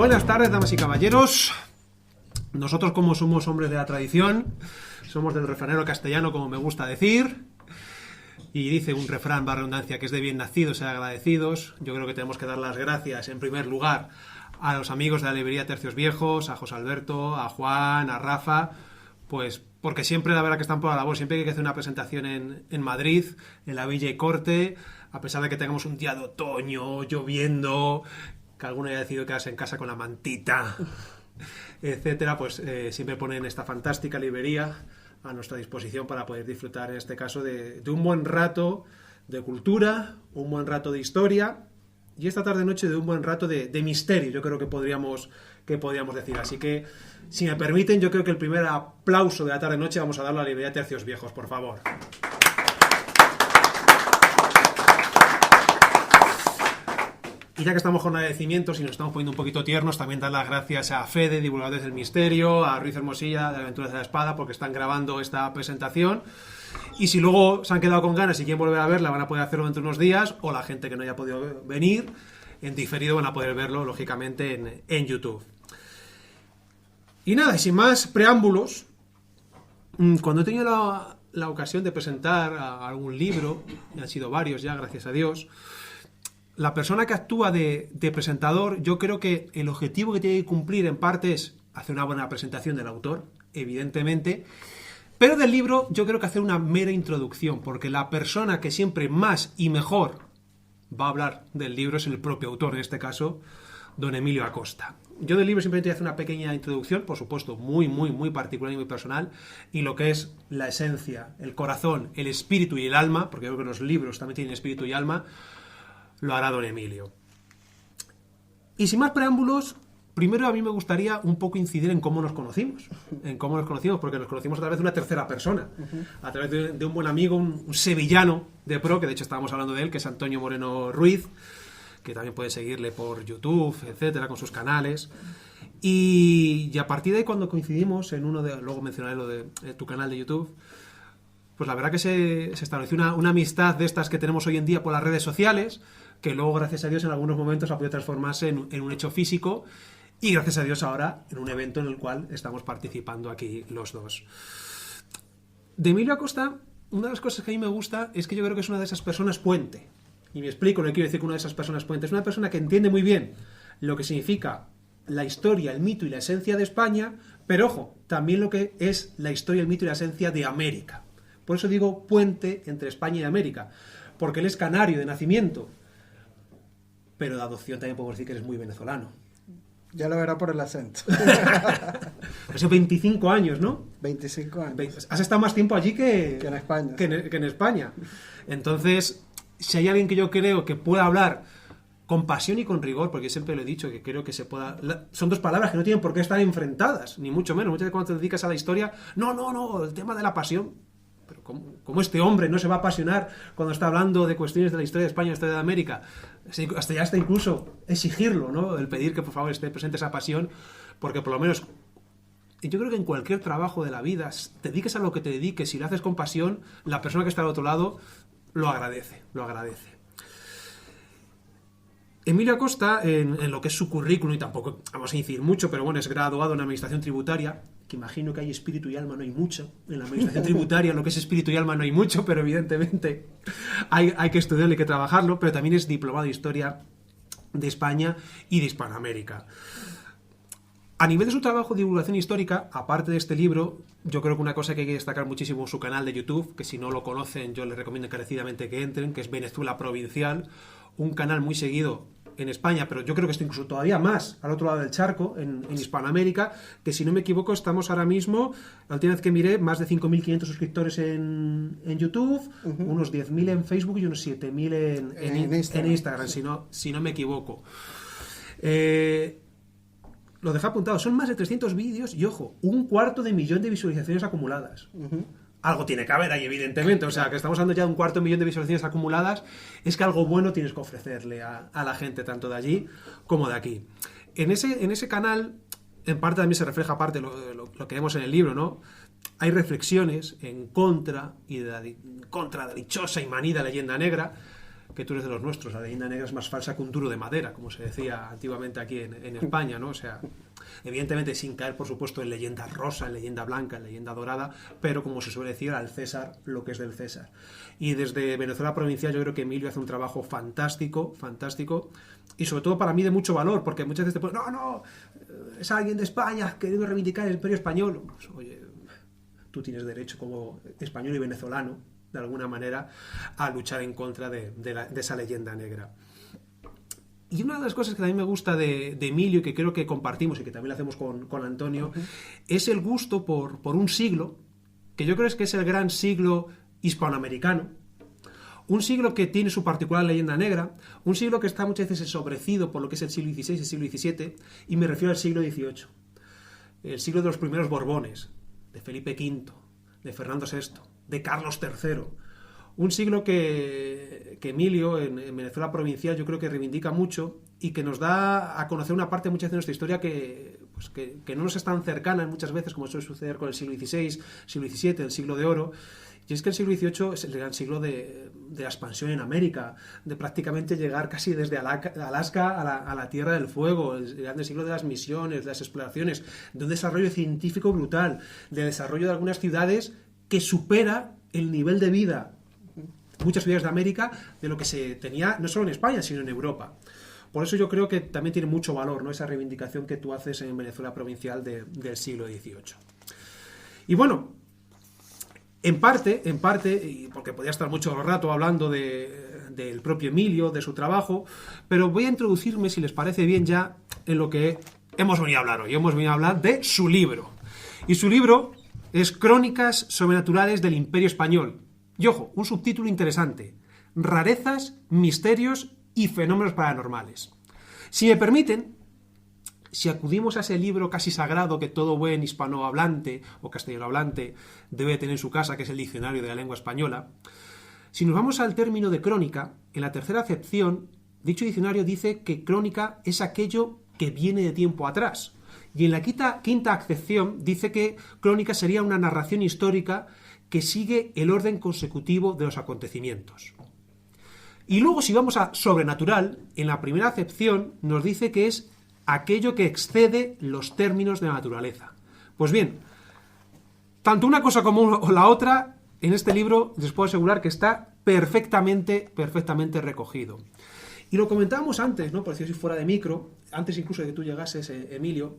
Buenas tardes, damas y caballeros. Nosotros, como somos hombres de la tradición, somos del refranero castellano, como me gusta decir, y dice un refrán, va redundancia, que es de bien nacidos ser agradecidos. Yo creo que tenemos que dar las gracias, en primer lugar, a los amigos de la librería Tercios Viejos, a José Alberto, a Juan, a Rafa, pues porque siempre, la verdad, que están por la labor. Siempre que hay que hacer una presentación en Madrid, en la Villa y Corte, a pesar de que tengamos un día de otoño, lloviendo, que alguno haya decidido quedarse en casa con la mantita, etcétera, pues siempre ponen esta fantástica librería a nuestra disposición para poder disfrutar, en este caso, de un buen rato de cultura, un buen rato de historia, y esta tarde-noche de un buen rato de misterio, yo creo que podríamos decir. Así que, si me permiten, yo creo que el primer aplauso de la tarde-noche vamos a darlo a la librería Tercios Viejos, por favor. Y ya que estamos con agradecimientos y nos estamos poniendo un poquito tiernos, también dar las gracias a Fede, divulgadores del misterio, a Ruiz Hermosilla, de Aventuras de la Espada, porque están grabando esta presentación. Y si luego se han quedado con ganas y quieren volver a verla, van a poder hacerlo dentro de unos días, o la gente que no haya podido venir, en diferido van a poder verlo, lógicamente, en YouTube. Y nada, y sin más preámbulos, cuando he tenido la ocasión de presentar algún libro, y han sido varios ya, gracias a Dios, la persona que actúa de presentador, yo creo que el objetivo que tiene que cumplir en parte es hacer una buena presentación del autor, evidentemente, pero del libro yo creo que hacer una mera introducción, porque la persona que siempre más y mejor va a hablar del libro es el propio autor, en este caso, don Emilio Acosta. Yo del libro simplemente voy a hacer una pequeña introducción, por supuesto, muy particular y muy personal, y lo que es la esencia, el corazón, el espíritu y el alma, porque yo creo que los libros también tienen espíritu y alma, lo hará don Emilio. Y sin más preámbulos, primero a mí me gustaría un poco incidir en cómo nos conocimos. Porque nos conocimos a través de una tercera persona, a través de un buen amigo, un sevillano de pro, que de hecho estábamos hablando de él, que es Antonio Moreno Ruiz, que también puede seguirle por YouTube, etcétera, con sus canales. Y a partir de ahí, cuando coincidimos en luego mencionaré lo de tu canal de YouTube, pues la verdad que se estableció una amistad de estas que tenemos hoy en día por las redes sociales, que luego, gracias a Dios, en algunos momentos ha podido transformarse en un hecho físico, y gracias a Dios ahora en un evento en el cual estamos participando aquí los dos. De Emilio Acosta, una de las cosas que a mí me gusta es que yo creo que es una de esas personas puente. Y me explico, no quiero decir que una de esas personas puente, es una persona que entiende muy bien lo que significa la historia, el mito y la esencia de España, pero ojo, también lo que es la historia, el mito y la esencia de América. Por eso digo puente entre España y América, porque él es canario de nacimiento, pero de adopción también podemos decir que eres muy venezolano. Ya lo verá por el acento. Hace 25 años, ¿no? 25 años. Has estado más tiempo allí que en España. Que en España. Entonces, si hay alguien que yo creo que pueda hablar con pasión y con rigor, porque siempre lo he dicho, que creo que se pueda... Son dos palabras que no tienen por qué estar enfrentadas, ni mucho menos. Muchas veces cuando te dedicas a la historia, no, el tema de la pasión... Pero ¿cómo este hombre no se va a apasionar cuando está hablando de cuestiones de la historia de España, de la historia de América? Hasta incluso exigirlo, ¿no? El pedir que por favor esté presente esa pasión, porque por lo menos yo creo que en cualquier trabajo de la vida, te dediques a lo que te dediques, si lo haces con pasión, la persona que está al otro lado lo agradece. Emilio Acosta, en lo que es su currículum, y tampoco vamos a incidir mucho, pero bueno, es graduado en Administración Tributaria, que imagino que hay espíritu y alma, no hay mucho. En la Administración Tributaria, en lo que es espíritu y alma, no hay mucho, pero evidentemente hay que estudiarlo, hay que trabajarlo, pero también es diplomado de Historia de España y de Hispanoamérica. A nivel de su trabajo de divulgación histórica, aparte de este libro, yo creo que una cosa que hay que destacar muchísimo es su canal de YouTube, que si no lo conocen yo les recomiendo encarecidamente que entren, que es Venezuela Provincial, un canal muy seguido en España, pero yo creo que está incluso todavía más al otro lado del charco, en Hispanoamérica, que si no me equivoco estamos ahora mismo, la última vez que miré, más de 5.500 suscriptores en YouTube, unos 10.000 en Facebook y unos 7.000 en Instagram, si no me equivoco. Lo dejé apuntado, son más de 300 vídeos y, ojo, 250.000 de visualizaciones acumuladas. Algo tiene que haber ahí, evidentemente. O sea, que estamos hablando ya de 250.000 de visualizaciones acumuladas, es que algo bueno tienes que ofrecerle a la gente, tanto de allí como de aquí. En ese canal, en parte también se refleja parte lo que vemos en el libro, ¿no? Hay reflexiones en contra de la dichosa y manida leyenda negra, que tú eres de los nuestros. La leyenda negra es más falsa que un duro de madera, como se decía antiguamente aquí en España, ¿no? O sea, evidentemente sin caer, por supuesto, en leyenda rosa, en leyenda blanca, en leyenda dorada, pero como se suele decir, al César lo que es del César. Y desde Venezuela Provincial yo creo que Emilio hace un trabajo fantástico, fantástico, y sobre todo para mí de mucho valor, porque muchas veces te ponen, no, es alguien de España queriendo reivindicar el Imperio Español. Pues, oye, tú tienes derecho como español y venezolano, de alguna manera, a luchar en contra de esa leyenda negra. Y una de las cosas que también me gusta de Emilio, y que creo que compartimos y que también lo hacemos con Antonio, es el gusto por un siglo, que yo creo que es el gran siglo hispanoamericano, un siglo que tiene su particular leyenda negra, un siglo que está muchas veces ensobrecido por lo que es el siglo XVI y el siglo XVII, y me refiero al siglo XVIII, el siglo de los primeros Borbones, de Felipe V, de Fernando VI, de Carlos III. Un siglo que Emilio, en Venezuela Provincial, yo creo que reivindica mucho y que nos da a conocer una parte muchas veces de nuestra historia que no nos es tan cercana muchas veces como suele suceder con el siglo XVI, siglo XVII, el siglo de oro. Y es que el siglo XVIII es el gran siglo de la expansión en América, de prácticamente llegar casi desde Alaska a la Tierra del Fuego, el gran siglo de las misiones, de las exploraciones, de un desarrollo científico brutal, de desarrollo de algunas ciudades que supera el nivel de vida, muchas ciudades de América, de lo que se tenía no solo en España, sino en Europa. Por eso yo creo que también tiene mucho valor, ¿no?, esa reivindicación que tú haces en Venezuela Provincial del siglo XVIII. Y bueno, en parte, y porque podría estar mucho rato hablando del propio Emilio, de su trabajo, pero voy a introducirme, si les parece bien, ya en lo que hemos venido a hablar hoy. Hemos venido a hablar de su libro. Y su libro es Crónicas sobrenaturales del Imperio Español. Y ojo, un subtítulo interesante: Rarezas, misterios y fenómenos paranormales. Si me permiten, si acudimos a ese libro casi sagrado que todo buen hispanohablante o castellanohablante debe tener en su casa, que es el Diccionario de la Lengua Española, si nos vamos al término de crónica, en la tercera acepción, dicho diccionario dice que crónica es aquello que viene de tiempo atrás. Y en la quinta acepción dice que crónica sería una narración histórica que sigue el orden consecutivo de los acontecimientos. Y luego, si vamos a sobrenatural, en la primera acepción nos dice que es aquello que excede los términos de la naturaleza. Pues bien, tanto una cosa como la otra, en este libro les puedo asegurar que está perfectamente recogido. Y lo comentábamos antes, ¿no?, por decir si fuera de micro, antes incluso de que tú llegases, Emilio,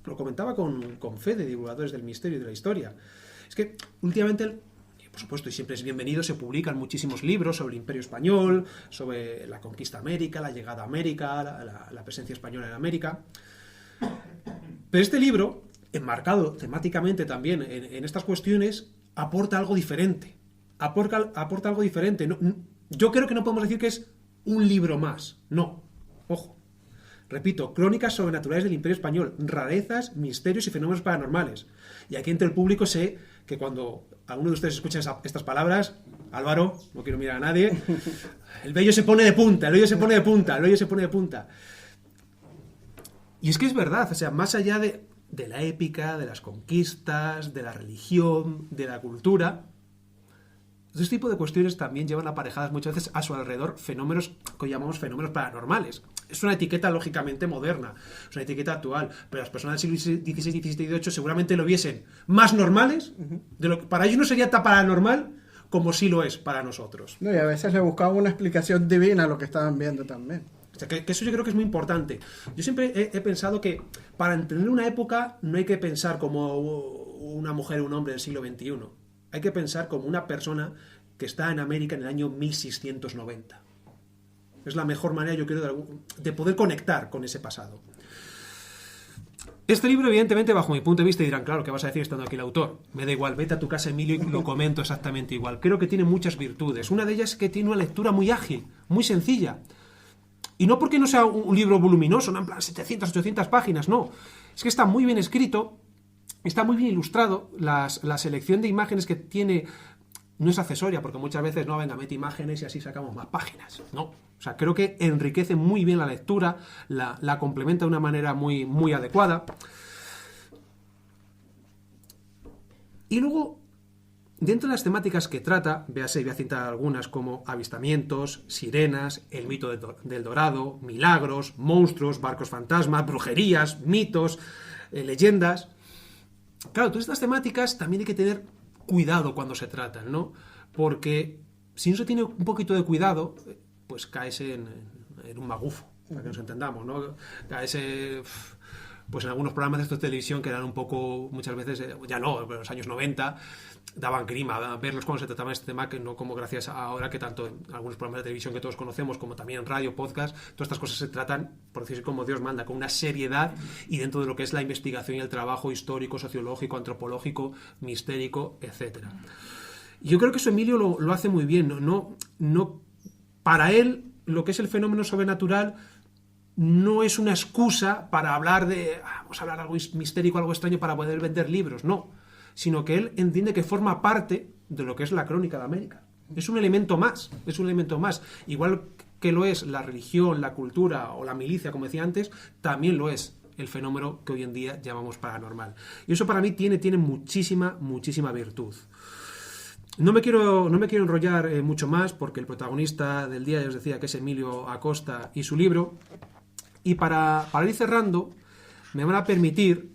lo comentaba con Fede, divulgadores del misterio y de la historia. Es que últimamente, por supuesto, y siempre es bienvenido, se publican muchísimos libros sobre el Imperio Español, sobre la conquista de América, la llegada a América, la presencia española en América. Pero este libro, enmarcado temáticamente también en estas cuestiones, aporta algo diferente. Aporta algo diferente. No, yo creo que no podemos decir que es un libro más. No. Ojo. Repito, Crónicas sobrenaturales del Imperio Español, rarezas, misterios y fenómenos paranormales. Y aquí entre el público sé que cuando alguno de ustedes escucha estas palabras, Álvaro, no quiero mirar a nadie, el vello se pone de punta, el vello se pone de punta. Y es que es verdad, o sea, más allá de la épica, de las conquistas, de la religión, de la cultura, este tipo de cuestiones también llevan aparejadas muchas veces a su alrededor fenómenos que llamamos fenómenos paranormales. Es una etiqueta lógicamente moderna, es una etiqueta actual, pero las personas del siglo XVI, XVII y XVIII seguramente lo viesen más normales, para ellos no sería tan paranormal como sí lo es para nosotros. No, y a veces le buscaban una explicación divina a lo que estaban viendo también. O sea, que eso yo creo que es muy importante. Yo siempre he pensado que para entender una época no hay que pensar como una mujer o un hombre del siglo XXI. Hay que pensar como una persona que está en América en el año 1690. Es la mejor manera, yo creo, de poder conectar con ese pasado. Este libro, evidentemente, bajo mi punto de vista, dirán, claro, ¿qué vas a decir estando aquí el autor? Me da igual, vete a tu casa, Emilio, y lo comento exactamente igual. Creo que tiene muchas virtudes. Una de ellas es que tiene una lectura muy ágil, muy sencilla. Y no porque no sea un libro voluminoso, no en plan 700, 800 páginas, no. Es que está muy bien escrito, está muy bien ilustrado, la selección de imágenes que tiene no es accesoria, porque muchas veces, no, venga, mete imágenes y así sacamos más páginas. No, o sea, creo que enriquece muy bien la lectura, la complementa de una manera muy, muy adecuada. Y luego, dentro de las temáticas que trata, véase, voy a citar algunas como avistamientos, sirenas, el mito del Dorado, milagros, monstruos, barcos fantasmas, brujerías, mitos, leyendas. Claro, todas estas temáticas también hay que tener cuidado cuando se tratan, ¿no? Porque si no se tiene un poquito de cuidado, pues caes en un magufo, para que nos entendamos, ¿no? Caes pues en algunos programas de estos de televisión que eran un poco, muchas veces, ya no, en los años 90, daban grima verlos cuando se trataba este tema, que no como gracias a ahora que tanto en algunos programas de televisión que todos conocemos, como también en radio, podcast, todas estas cosas se tratan, por decir como Dios manda, con una seriedad y dentro de lo que es la investigación y el trabajo histórico, sociológico, antropológico, mistérico, etcétera. Yo creo que eso Emilio lo hace muy bien, no, para él lo que es el fenómeno sobrenatural no es una excusa para hablar vamos a hablar algo mistérico, algo extraño para poder vender libros, no, sino que él entiende que forma parte de lo que es la Crónica de América. Es un elemento más, igual que lo es la religión, la cultura o la milicia, como decía antes, también lo es el fenómeno que hoy en día llamamos paranormal. Y eso para mí tiene muchísima virtud. No me quiero enrollar mucho más porque el protagonista del día ya os decía que es Emilio Acosta y su libro. Y para ir cerrando, me van a permitir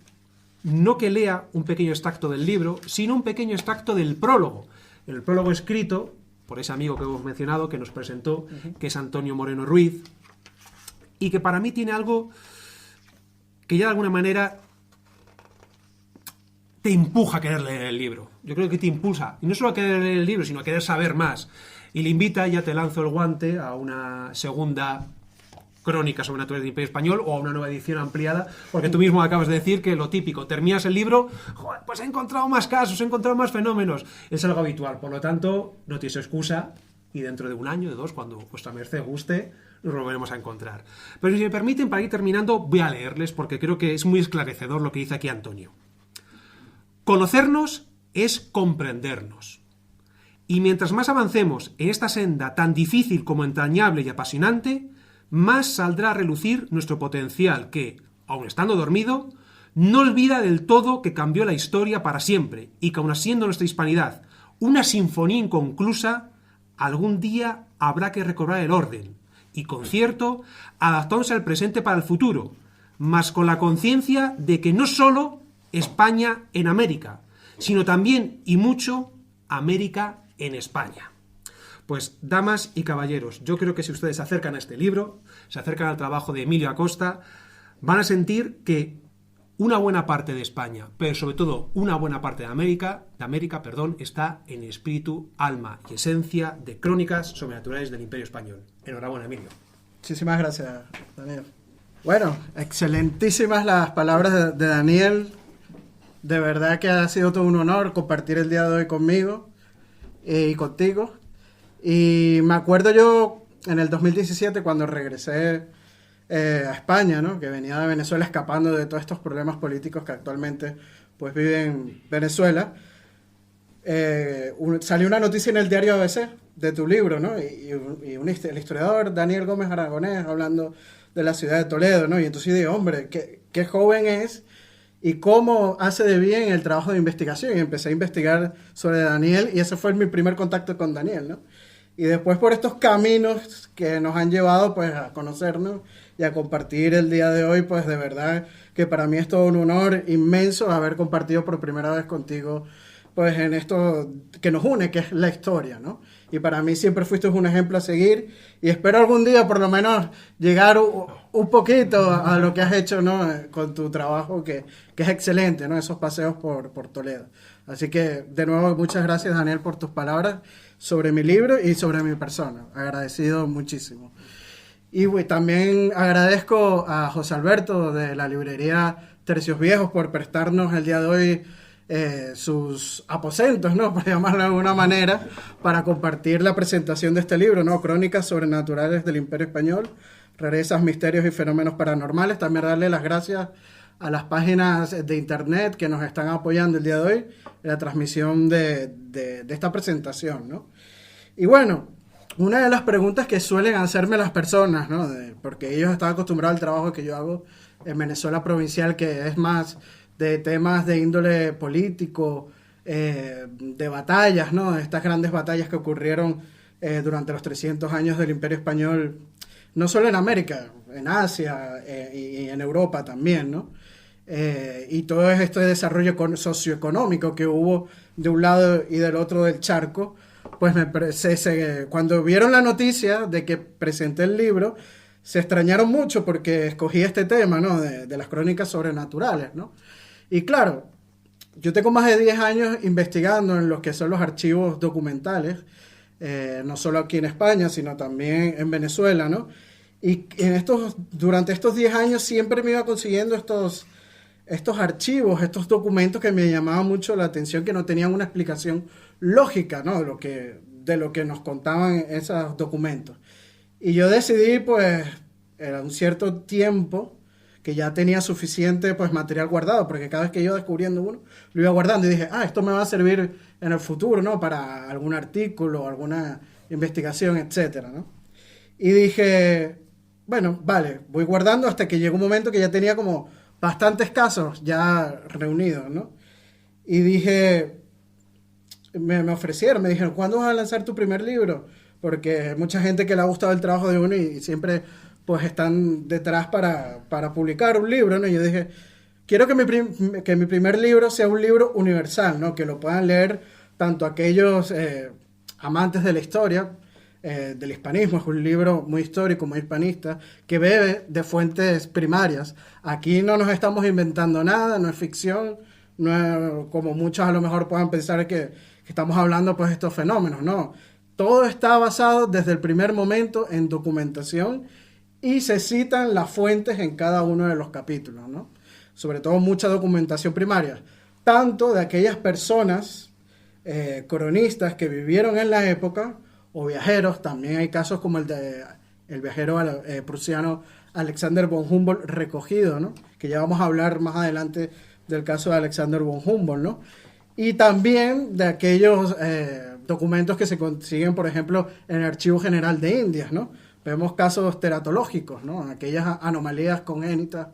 no que lea un pequeño extracto del libro, sino un pequeño extracto del prólogo. El prólogo escrito por ese amigo que hemos mencionado, que nos presentó, que es Antonio Moreno Ruiz, y que para mí tiene algo que ya de alguna manera te empuja a querer leer el libro. Yo creo que te impulsa, y no solo a querer leer el libro, sino a querer saber más. Y le invita, ya te lanzo el guante, a una segunda crónica sobrenatural del Imperio Español o a una nueva edición ampliada, porque tú mismo acabas de decir que lo típico, terminas el libro, joder, pues he encontrado más casos, he encontrado más fenómenos. Es algo habitual, por lo tanto, no tienes excusa y dentro de un año, de dos, cuando vuestra merced guste, nos volveremos a encontrar. Pero si me permiten, para ir terminando, voy a leerles porque creo que es muy esclarecedor lo que dice aquí Antonio. Conocernos es comprendernos. Y mientras más avancemos en esta senda tan difícil como entrañable y apasionante, más saldrá a relucir nuestro potencial que, aun estando dormido, no olvida del todo que cambió la historia para siempre y que aun siendo nuestra hispanidad una sinfonía inconclusa, algún día habrá que recobrar el orden y, con cierto, adaptándose al presente para el futuro, mas con la conciencia de que no solo España en América, sino también y mucho América en España. Pues, damas y caballeros, yo creo que si ustedes se acercan a este libro, se acercan al trabajo de Emilio Acosta, van a sentir que una buena parte de España, pero sobre todo una buena parte de América, está en espíritu, alma y esencia de crónicas sobrenaturales del Imperio Español. Enhorabuena, Emilio. Muchísimas gracias, Daniel. Bueno, excelentísimas las palabras de Daniel. De verdad que ha sido todo un honor compartir el día de hoy conmigo y contigo. Y me acuerdo yo en el 2017 cuando regresé a España, ¿no? Que venía de Venezuela escapando de todos estos problemas políticos que actualmente pues vive en Venezuela. Salió una noticia en el diario ABC de tu libro, ¿no? El historiador Daniel Gómez Aragonés hablando de la ciudad de Toledo, ¿no? Y entonces yo digo, hombre, qué joven es y cómo hace de bien el trabajo de investigación. Y empecé a investigar sobre Daniel y ese fue mi primer contacto con Daniel, ¿no? Y después por estos caminos que nos han llevado pues a conocernos y a compartir el día de hoy, pues de verdad que para mí es todo un honor inmenso haber compartido por primera vez contigo pues en esto que nos une, que es la historia, ¿no? Y para mí siempre fuiste un ejemplo a seguir y espero algún día por lo menos llegar un poquito a lo que has hecho, ¿no? Con tu trabajo que es excelente, ¿no? Esos paseos por Toledo. Así que de nuevo muchas gracias, Daniel, por tus palabras sobre mi libro y sobre mi persona. Agradecido muchísimo. Y también agradezco a José Alberto de la librería Tercios Viejos por prestarnos el día de hoy sus aposentos, ¿no? Por llamarlo de alguna manera, para compartir la presentación de este libro, ¿no? Crónicas sobrenaturales del Imperio Español, rarezas, misterios y fenómenos paranormales. También darle las gracias a las páginas de internet que nos están apoyando el día de hoy en la transmisión de esta presentación, ¿no? Y bueno, una de las preguntas que suelen hacerme las personas, ¿no? Porque ellos están acostumbrados al trabajo que yo hago en Venezuela provincial, que es más de temas de índole político, de batallas, ¿no? Estas grandes batallas que ocurrieron durante los 300 años del Imperio Español, no solo en América, en Asia y en Europa también, ¿no? Y todo este desarrollo socioeconómico que hubo de un lado y del otro del charco, pues cuando vieron la noticia de que presenté el libro, se extrañaron mucho porque escogí este tema, ¿no? De las crónicas sobrenaturales, ¿no? Y claro, yo tengo más de 10 años investigando en lo que son los archivos documentales, no solo aquí en España, sino también en Venezuela, ¿no? Y durante estos 10 años siempre me iba consiguiendo estos archivos, estos documentos que me llamaban mucho la atención, que no tenían una explicación lógica, ¿no? De lo que nos contaban esos documentos. Y yo decidí, pues, era un cierto tiempo que ya tenía suficiente, pues, material guardado, porque cada vez que iba descubriendo uno, lo iba guardando y dije, esto me va a servir en el futuro, ¿no? Para algún artículo, alguna investigación, etcétera, ¿no? Y dije, bueno, vale, voy guardando hasta que llegó un momento que ya tenía como bastantes casos ya reunidos, ¿no? Y dije, me ofrecieron, me dijeron, ¿cuándo vas a lanzar tu primer libro? Porque mucha gente que le ha gustado el trabajo de uno y siempre pues están detrás para publicar un libro, ¿no? Y yo dije, quiero que mi primer libro sea un libro universal, ¿no? Que lo puedan leer tanto aquellos amantes de la historia, del hispanismo. Es un libro muy histórico, muy hispanista, que bebe de fuentes primarias. Aquí no nos estamos inventando nada, no es ficción, no es como muchos a lo mejor puedan pensar que estamos hablando pues de estos fenómenos, no. Todo está basado desde el primer momento en documentación y se citan las fuentes en cada uno de los capítulos, ¿no? Sobre todo mucha documentación primaria, tanto de aquellas personas cronistas que vivieron en la época o viajeros. También hay casos como el viajero prusiano Alexander von Humboldt recogido, ¿no? Que ya vamos a hablar más adelante del caso de Alexander von Humboldt, ¿no? Y también de aquellos documentos que se consiguen, por ejemplo, en el Archivo General de Indias, ¿no? Vemos casos teratológicos, ¿no? Aquellas anomalías congénitas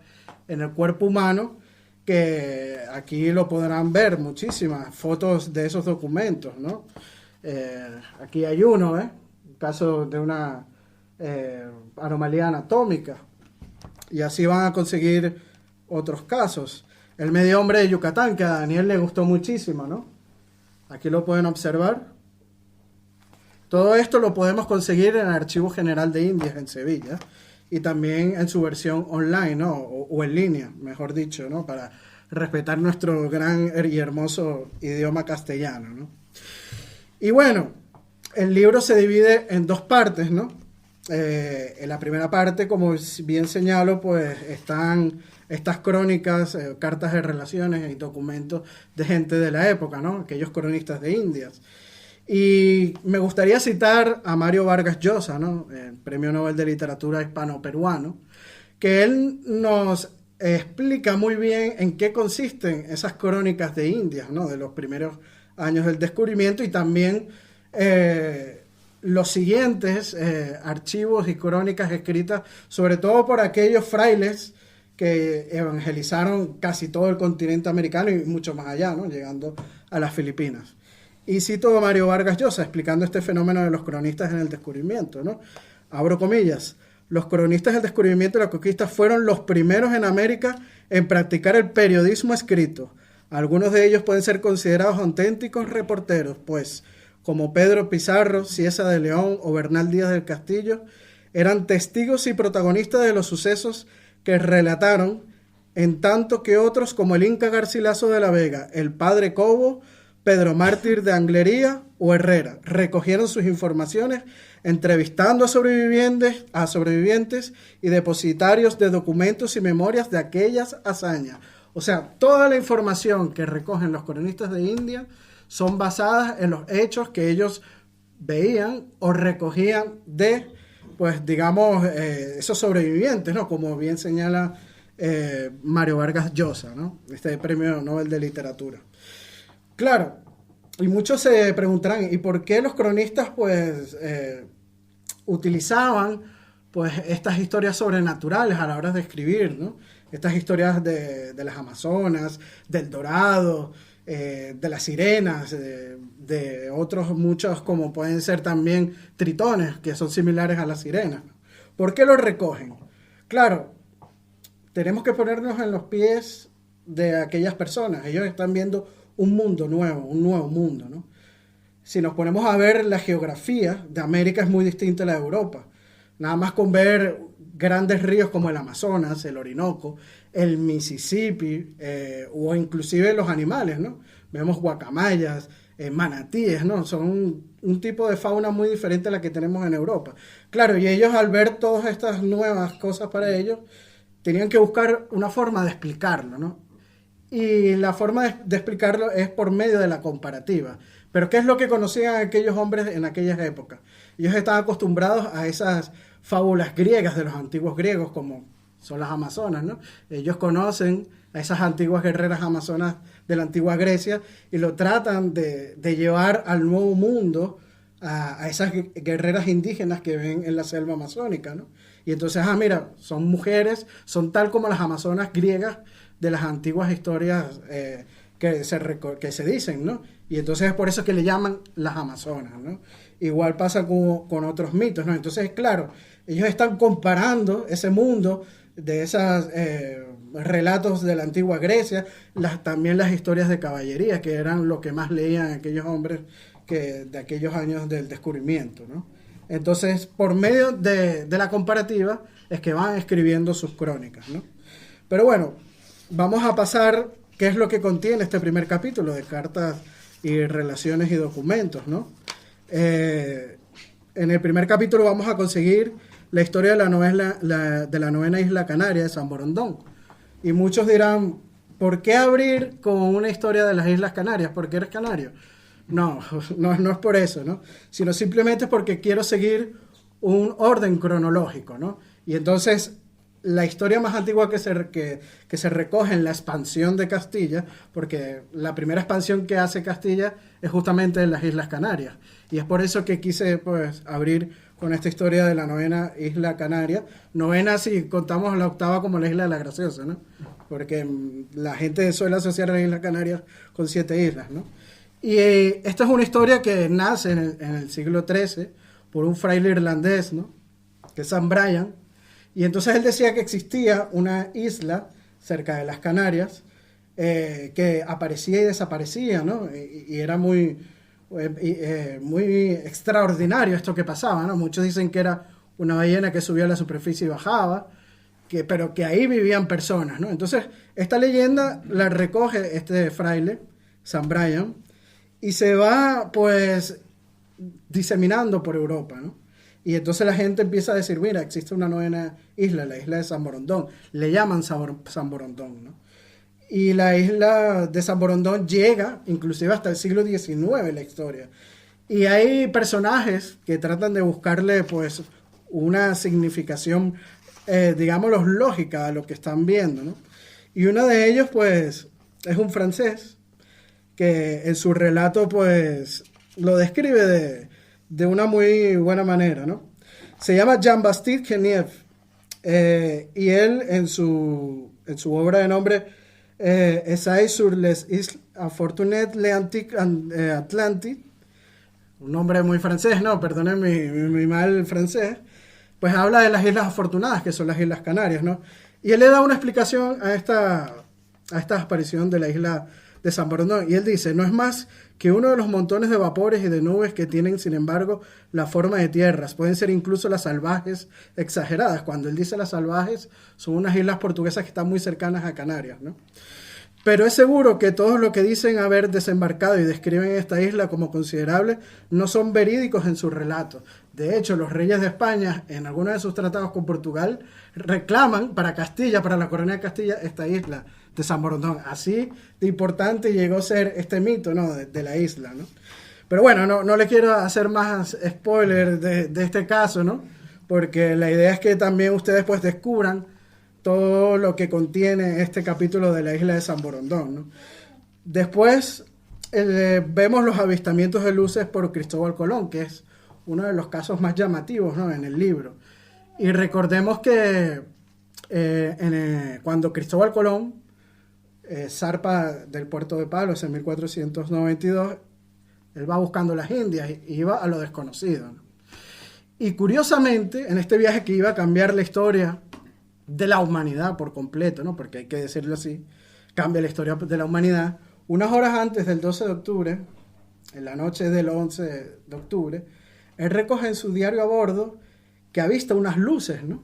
en el cuerpo humano, que aquí lo podrán ver muchísimas fotos de esos documentos, ¿no? Aquí hay uno, un caso de una anomalía anatómica, y así van a conseguir otros casos. El medio hombre de Yucatán, que a Daniel le gustó muchísimo, ¿no? Aquí lo pueden observar. Todo esto lo podemos conseguir en el Archivo General de Indias en Sevilla, y también en su versión online, ¿no? O en línea, mejor dicho, ¿no? Para respetar nuestro gran y hermoso idioma castellano, ¿no? Y bueno, el libro se divide en dos partes, ¿no? En la primera parte, como bien señalo, pues están estas crónicas, cartas de relaciones y documentos de gente de la época, ¿no? Aquellos cronistas de Indias. Y me gustaría citar a Mario Vargas Llosa, ¿no? El Premio Nobel de Literatura hispano-peruano, que él nos explica muy bien en qué consisten esas crónicas de Indias, ¿no? De los primeros años del descubrimiento, y también los siguientes archivos y crónicas escritas, sobre todo por aquellos frailes que evangelizaron casi todo el continente americano y mucho más allá, ¿no? Llegando a las Filipinas. Y cito a Mario Vargas Llosa explicando este fenómeno de los cronistas en el descubrimiento, ¿no? Abro comillas. Los cronistas del descubrimiento y la conquista fueron los primeros en América en practicar el periodismo escrito. Algunos de ellos pueden ser considerados auténticos reporteros, pues, como Pedro Pizarro, Cieza de León o Bernal Díaz del Castillo, eran testigos y protagonistas de los sucesos que relataron, en tanto que otros, como el Inca Garcilaso de la Vega, el Padre Cobo, Pedro Mártir de Anglería o Herrera, recogieron sus informaciones entrevistando a sobrevivientes y depositarios de documentos y memorias de aquellas hazañas. O sea, toda la información que recogen los cronistas de India son basadas en los hechos que ellos veían o recogían de, pues digamos, esos sobrevivientes, ¿no? Como bien señala Mario Vargas Llosa, ¿no? Este Premio Nobel de Literatura. Claro, y muchos se preguntarán, ¿y por qué los cronistas pues utilizaban pues estas historias sobrenaturales a la hora de escribir, ¿no? Estas historias de las Amazonas, del Dorado, de las sirenas, de otros muchos como pueden ser también tritones, que son similares a las sirenas. ¿Por qué los recogen? Claro, tenemos que ponernos en los pies de aquellas personas. Ellos están viendo un mundo nuevo, un nuevo mundo, ¿no? Si nos ponemos a ver la geografía de América es muy distinta a la de Europa. Nada más con ver grandes ríos como el Amazonas, el Orinoco, el Mississippi, o inclusive los animales, ¿no? Vemos guacamayas, manatíes, ¿no? Son un tipo de fauna muy diferente a la que tenemos en Europa. Claro, y ellos al ver todas estas nuevas cosas para ellos, tenían que buscar una forma de explicarlo, ¿no? Y la forma de explicarlo es por medio de la comparativa. Pero ¿qué es lo que conocían aquellos hombres en aquellas épocas? Ellos estaban acostumbrados a esas fábulas griegas de los antiguos griegos, como son las amazonas, ¿no? Ellos conocen a esas antiguas guerreras amazonas de la antigua Grecia y lo tratan de llevar al nuevo mundo a esas guerreras indígenas que ven en la selva amazónica, ¿no? Y entonces, mira, son mujeres, son tal como las amazonas griegas de las antiguas historias que se dicen, ¿no? Y entonces es por eso que le llaman las amazonas, ¿no? Igual pasa con otros mitos, ¿no? Entonces, claro, ellos están comparando ese mundo de esos relatos de la antigua Grecia, también las historias de caballería, que eran lo que más leían aquellos hombres de aquellos años del descubrimiento, ¿no? Entonces, por medio de la comparativa, es que van escribiendo sus crónicas, ¿no? Pero bueno, vamos a pasar qué es lo que contiene este primer capítulo de cartas y relaciones y documentos, ¿no? En el primer capítulo vamos a conseguir la historia de la novena isla canaria de San Borondón. Y muchos dirán, ¿por qué abrir con una historia de las Islas Canarias? ¿Por qué eres canario? No es por eso, ¿no? Sino simplemente porque quiero seguir un orden cronológico, ¿no? Y entonces la historia más antigua que se recoge en la expansión de Castilla, porque la primera expansión que hace Castilla es justamente en las Islas Canarias. Y es por eso que quise pues abrir con esta historia de la novena isla canaria. Novena si contamos la octava como la isla de la Graciosa, ¿no? Porque la gente suele asociar a las Islas Canarias con 7 islas, ¿no? Y esta es una historia que nace en el siglo XIII por un fraile irlandés, ¿no? Que es San Brian. Y entonces él decía que existía una isla cerca de las Canarias que aparecía y desaparecía, ¿no? Y era muy extraordinario esto que pasaba, ¿no? Muchos dicen que era una ballena que subía a la superficie y bajaba, pero que ahí vivían personas, ¿no? Entonces, esta leyenda la recoge este fraile, San Brian, y se va, pues, diseminando por Europa, ¿no? Y entonces la gente empieza a decir, mira, existe una novena isla, la isla de San Borondón. Le llaman San Borondón, ¿no? Y la isla de San Borondón llega inclusive hasta el siglo XIX la historia. Y hay personajes que tratan de buscarle, pues, una significación, digámoslo, lógica a lo que están viendo, ¿no? Y uno de ellos, pues, es un francés que en su relato, pues, lo describe de una muy buena manera, ¿no? Se llama Jean-Baptiste Geneviève, y él en su obra de nombre Essays sur les Isles Infortunées Atlantiques, un nombre muy francés, ¿no? Perdonen mi mal francés, pues habla de las Islas Afortunadas, que son las Islas Canarias, ¿no? Y él le da una explicación a esta aparición de la isla de San Borondón, y él dice, no es más que uno de los montones de vapores y de nubes que tienen, sin embargo, la forma de tierras. Pueden ser incluso las salvajes exageradas. Cuando él dice las salvajes, son unas islas portuguesas que están muy cercanas a Canarias, ¿no? Pero es seguro que todos los que dicen haber desembarcado y describen esta isla como considerable no son verídicos en sus relatos. De hecho, los reyes de España, en algunos de sus tratados con Portugal, reclaman para Castilla, para la corona de Castilla, esta isla de San Borondón. Así de importante llegó a ser este mito, ¿no? de la isla, ¿no? Pero bueno, no le quiero hacer más spoiler de este caso, ¿no? Porque la idea es que también ustedes pues descubran todo lo que contiene este capítulo de la isla de San Borondón, ¿no? Después vemos los avistamientos de luces por Cristóbal Colón, que es uno de los casos más llamativos, ¿no? En el libro. Y recordemos que cuando Cristóbal Colón zarpa del puerto de Palos en 1492, él va buscando las Indias y iba a lo desconocido, ¿no? Y curiosamente, en este viaje que iba a cambiar la historia de la humanidad por completo, ¿no? Porque hay que decirlo así, cambia la historia de la humanidad. Unas horas antes del 12 de octubre, en la noche del 11 de octubre, él recoge en su diario a bordo que ha visto unas luces, ¿no?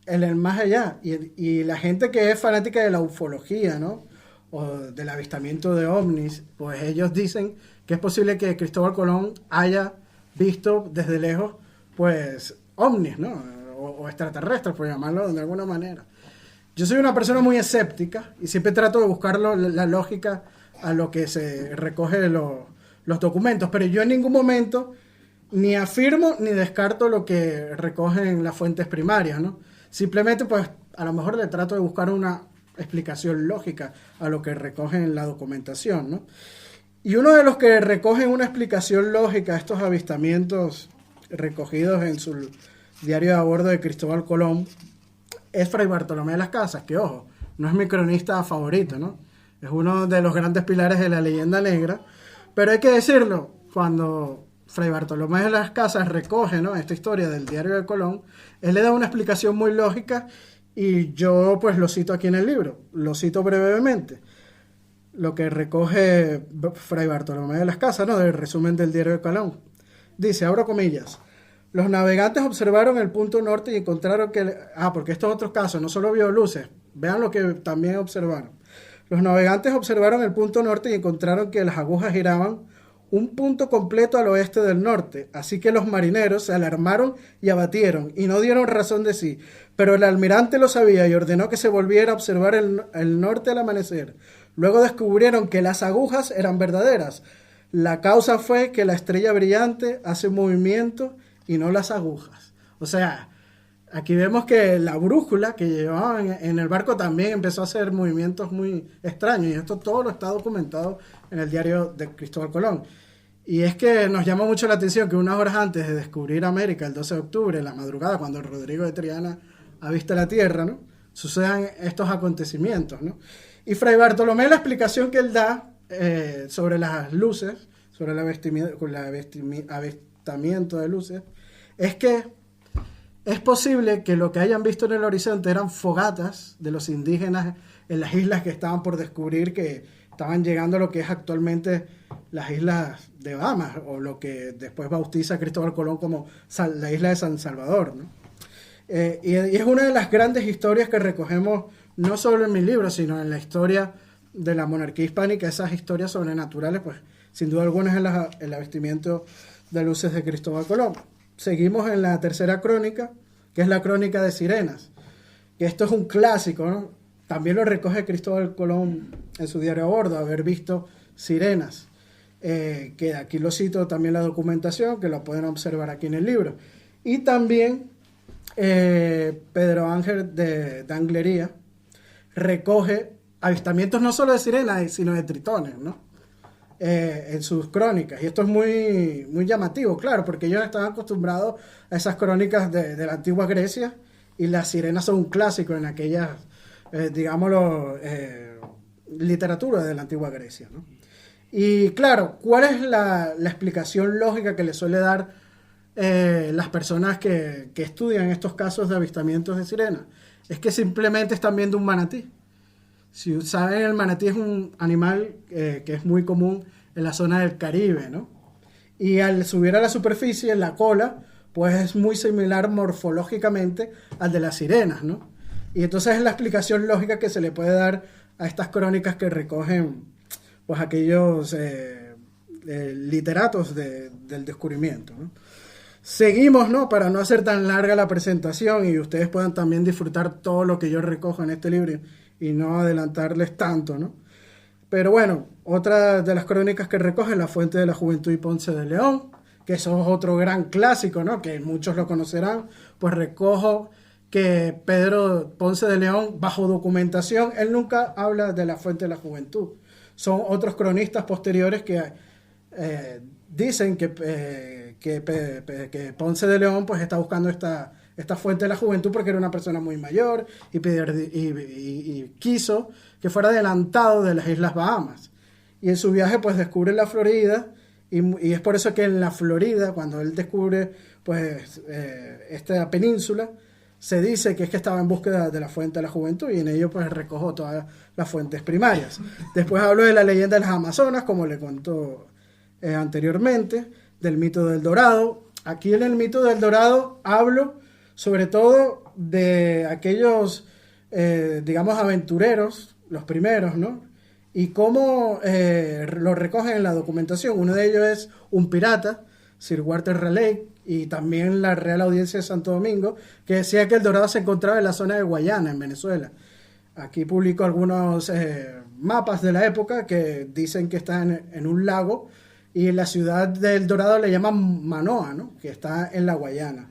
En el más allá. Y la gente que es fanática de la ufología, ¿no? O del avistamiento de ovnis, pues ellos dicen que es posible que Cristóbal Colón haya visto desde lejos, pues, ovnis, ¿no? O extraterrestres, por llamarlo de alguna manera. Yo soy una persona muy escéptica y siempre trato de buscar la lógica a lo que se recoge los documentos, pero yo en ningún momento ni afirmo ni descarto lo que recogen las fuentes primarias, ¿no? Simplemente, pues, a lo mejor le trato de buscar una explicación lógica a lo que recogen la documentación, ¿no? Y uno de los que recogen una explicación lógica a estos avistamientos recogidos en su diario de a bordo de Cristóbal Colón es Fray Bartolomé de las Casas, que, ojo, no es mi cronista favorito, ¿no? Es uno de los grandes pilares de la leyenda negra, pero hay que decirlo, cuando Fray Bartolomé de las Casas recoge, ¿no?, esta historia del diario de Colón, él le da una explicación muy lógica y yo pues lo cito aquí en el libro, lo cito brevemente. Lo que recoge Fray Bartolomé de las Casas, ¿no?, del resumen del diario de Colón. Dice, abro comillas, los navegantes observaron el punto norte y encontraron que... porque estos otros casos, no solo vio luces, vean lo que también observaron. Los navegantes observaron el punto norte y encontraron que las agujas giraban un punto completo al oeste del norte, así que los marineros se alarmaron y abatieron, y no dieron razón de sí, pero el almirante lo sabía y ordenó que se volviera a observar el norte al amanecer. Luego descubrieron que las agujas eran verdaderas. La causa fue que la estrella brillante hace movimiento y no las agujas. O sea, aquí vemos que la brújula que llevaban en el barco también empezó a hacer movimientos muy extraños, y esto todo lo está documentado en el diario de Cristóbal Colón. Y es que nos llama mucho la atención que unas horas antes de descubrir América, el 12 de octubre, en la madrugada, cuando Rodrigo de Triana avista la Tierra, ¿no?, sucedan estos acontecimientos, ¿no? Y Fray Bartolomé, la explicación que él da sobre las luces, sobre el avistamiento de luces, es que es posible que lo que hayan visto en el horizonte eran fogatas de los indígenas en las islas que estaban por descubrir, que estaban llegando a lo que es actualmente las islas de Bahamas, o lo que después bautiza Cristóbal Colón como la isla de San Salvador, ¿no? Y es una de las grandes historias que recogemos no solo en mi libro, sino en la historia de la monarquía hispánica. Esas historias sobrenaturales, pues sin duda alguna es el avistamiento de luces de Cristóbal Colón. Seguimos en la tercera crónica, que es la crónica de sirenas, que esto es un clásico, ¿no? También lo recoge Cristóbal Colón en su diario a bordo, haber visto sirenas, que aquí lo cito también la documentación, que lo pueden observar aquí en el libro. Y también Pedro Ángel de Anglería recoge avistamientos no solo de sirenas, sino de tritones, ¿no?, en sus crónicas. Y esto es muy, muy llamativo, claro, porque ellos estaban acostumbrados a esas crónicas de la antigua Grecia, y las sirenas son un clásico en aquellas, digámoslo, literatura de la antigua Grecia, ¿no? Y claro, ¿cuál es la explicación lógica que le suele dar las personas que estudian estos casos de avistamientos de sirenas? Es que simplemente están viendo un manatí. Si saben, el manatí es un animal que es muy común en la zona del Caribe, ¿no? Y al subir a la superficie, la cola, pues es muy similar morfológicamente al de las sirenas, ¿no? Y entonces es la explicación lógica que se le puede dar a estas crónicas que recogen, pues, aquellos literatos del descubrimiento, ¿no? Seguimos, ¿no?, para no hacer tan larga la presentación y ustedes puedan también disfrutar todo lo que yo recojo en este libro y no adelantarles tanto, ¿no? Pero bueno, otra de las crónicas que recoge La Fuente de la Juventud y Ponce de León, que eso es otro gran clásico, ¿no?, que muchos lo conocerán. Pues recojo que Pedro Ponce de León, bajo documentación, él nunca habla de La Fuente de la Juventud. Son otros cronistas posteriores que dicen que Ponce de León pues está buscando esta esta fuente de la juventud porque era una persona muy mayor y quiso que fuera adelantado de las Islas Bahamas. Y en su viaje pues descubre la Florida y es por eso que en la Florida, cuando él descubre pues esta península, se dice que es que estaba en búsqueda de la fuente de la juventud y en ello pues recogió todas las fuentes primarias. Después hablo de la leyenda de las Amazonas, como le contó anteriormente, del mito del Dorado. Aquí en el mito del Dorado hablo sobre todo de aquellos, digamos, aventureros, los primeros, ¿no? Y cómo lo recogen en la documentación. Uno de ellos es un pirata, Sir Walter Raleigh, y también la Real Audiencia de Santo Domingo, que decía que el Dorado se encontraba en la zona de Guayana, en Venezuela. Aquí publico algunos mapas de la época que dicen que está en un lago, y en la ciudad del Dorado le llaman Manoa, ¿no? Que está en la Guayana.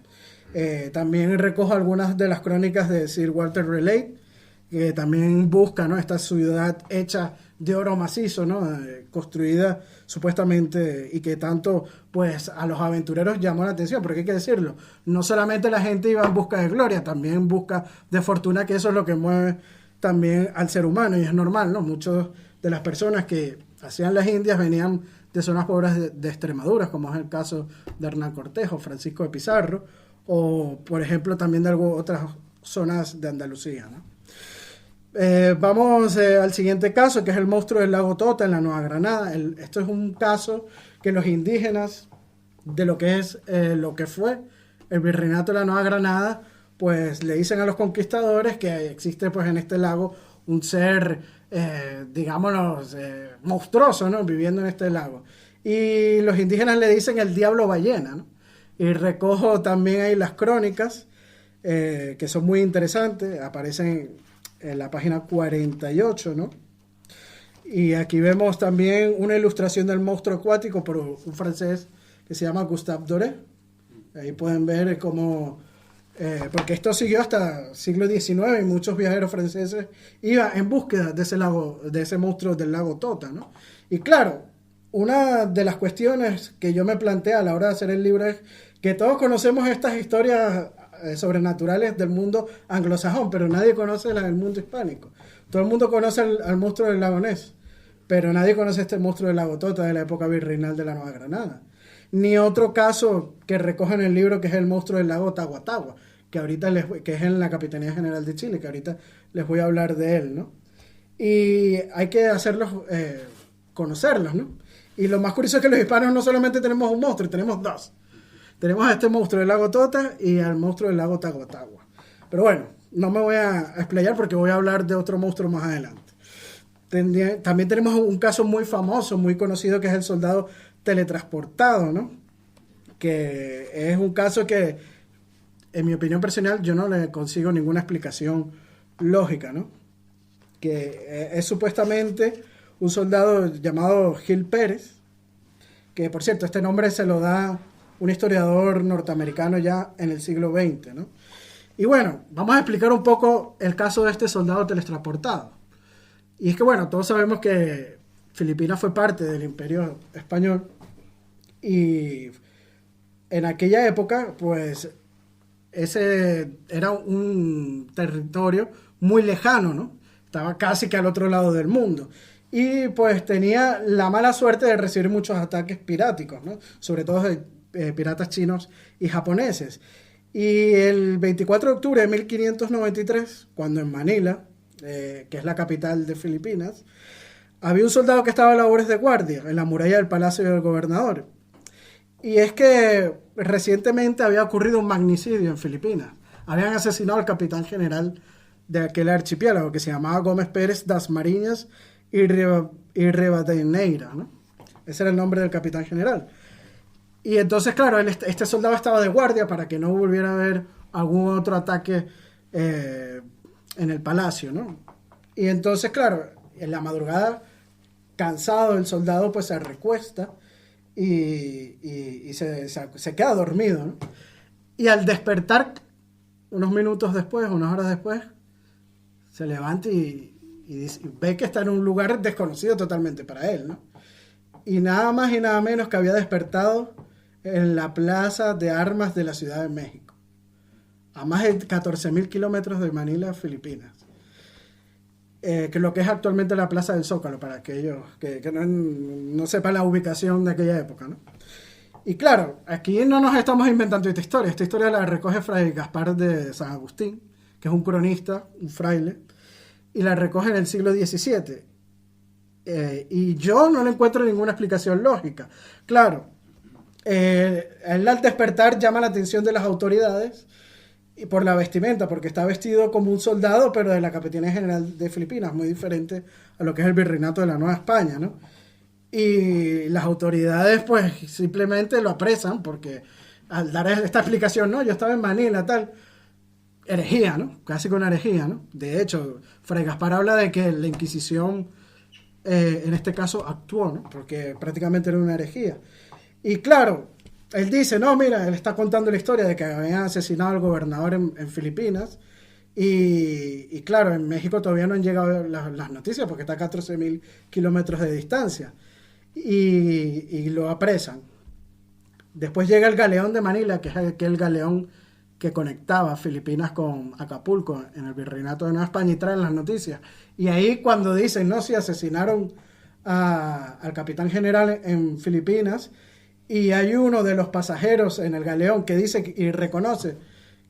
También recojo algunas de las crónicas de Sir Walter Raleigh, que también busca, ¿no?, esta ciudad hecha de oro macizo, ¿no?, construida supuestamente, y que tanto pues a los aventureros llamó la atención, porque hay que decirlo, no solamente la gente iba en busca de gloria, también en busca de fortuna, que eso es lo que mueve también al ser humano, y es normal, ¿no? Muchas de las personas que hacían las Indias venían de zonas pobres de Extremadura, como es el caso de Hernán Cortés o Francisco de Pizarro, o por ejemplo también de otras zonas de Andalucía, ¿no? Vamos al siguiente caso, que es el monstruo del lago Tota en la Nueva Granada. Esto es un caso que los indígenas de lo que es lo que fue el virreinato de la Nueva Granada, pues le dicen a los conquistadores que existe pues en este lago un ser, digámonos, monstruoso, ¿no?, viviendo en este lago. Y los indígenas le dicen el diablo ballena, ¿no? Y recojo también ahí las crónicas, que son muy interesantes, aparecen en la página 48, ¿no? Y aquí vemos también una ilustración del monstruo acuático por un francés que se llama Gustave Doré. Ahí pueden ver cómo, porque esto siguió hasta siglo XIX y muchos viajeros franceses iban en búsqueda de ese lago, de ese monstruo del lago Tota, ¿no? Y claro, una de las cuestiones que yo me planteé a la hora de hacer el libro es que todos conocemos estas historias sobrenaturales del mundo anglosajón, pero nadie conoce las del mundo hispánico. Todo el mundo conoce al monstruo del lago Ness, pero nadie conoce este monstruo del lago Tota de la época virreinal de la Nueva Granada. Ni otro caso que recoge en el libro, que es el monstruo del lago Tahuatahua, que ahorita que es en la Capitanía General de Chile, que ahorita les voy a hablar de él, ¿no? Y hay que hacerlos, conocerlos, ¿no? Y lo más curioso es que los hispanos no solamente tenemos un monstruo, tenemos dos. Tenemos a este monstruo del lago Tota y al monstruo del lago Tahuatahua. Pero bueno, no me voy a explayar porque voy a hablar de otro monstruo más adelante. También tenemos un caso muy famoso, muy conocido, que es el soldado teletransportado, ¿no? Que es un caso que, en mi opinión personal, yo no le consigo ninguna explicación lógica, ¿no? Que es supuestamente un soldado llamado Gil Pérez, que por cierto, este nombre se lo da un historiador norteamericano ya en el siglo XX, ¿no? Y bueno, vamos a explicar un poco el caso de este soldado teletransportado. Y es que, bueno, todos sabemos que Filipinas fue parte del Imperio Español y en aquella época, pues, ese era un territorio muy lejano, ¿no? Estaba casi que al otro lado del mundo. Y pues tenía la mala suerte de recibir muchos ataques piráticos, ¿no? Sobre todo de piratas chinos y japoneses. Y el 24 de octubre de 1593, cuando en Manila, que es la capital de Filipinas, había un soldado que estaba a labores de guardia en la muralla del Palacio del Gobernador. Y es que recientemente había ocurrido un magnicidio en Filipinas. Habían asesinado al capitán general de aquel archipiélago, que se llamaba Gómez Pérez das Mariñas y Rivadeneira, ¿no? Ese era el nombre del capitán general. Y entonces, claro, este soldado estaba de guardia para que no volviera a haber algún otro ataque en el palacio, ¿no? Y entonces, claro, en la madrugada, cansado el soldado, pues se recuesta y se queda dormido, ¿no? Y al despertar, unos minutos después, unas horas después, se levanta y ve que está en un lugar desconocido totalmente para él, ¿no? Y nada más y nada menos que había despertado en la Plaza de Armas de la Ciudad de México. a más de 14.000 kilómetros de Manila, Filipinas. Que lo que es actualmente la Plaza del Zócalo, para aquellos que no sepan la ubicación de aquella época, ¿no? Y claro, aquí no nos estamos inventando esta historia la recoge Fray Gaspar de San Agustín, que es un cronista, un fraile, y la recoge en el siglo XVII. Y yo no le encuentro ninguna explicación lógica. Claro, él al despertar llama la atención de las autoridades y por la vestimenta, porque está vestido como un soldado, pero de la Capitanía General de Filipinas, muy diferente a lo que es el Virreinato de la Nueva España, ¿no? Y las autoridades pues simplemente lo apresan, porque al dar esta explicación, no, yo estaba en Manila, tal, herejía, ¿no? Casi con herejía, ¿no? De hecho, Fray Gaspar habla de que la Inquisición, en este caso, actuó, ¿no? Porque prácticamente era una herejía. Y claro, él dice, no, mira, él está contando la historia de que habían asesinado al gobernador en Filipinas. Y claro, en México todavía no han llegado las noticias porque está a 14.000 kilómetros de distancia. Y lo apresan. Después llega el galeón de Manila, que es el galeón que conectaba Filipinas con Acapulco en el Virreinato de Nueva España, y traen las noticias. Y ahí cuando dicen, no, si asesinaron al capitán general en Filipinas, y hay uno de los pasajeros en el galeón que dice y reconoce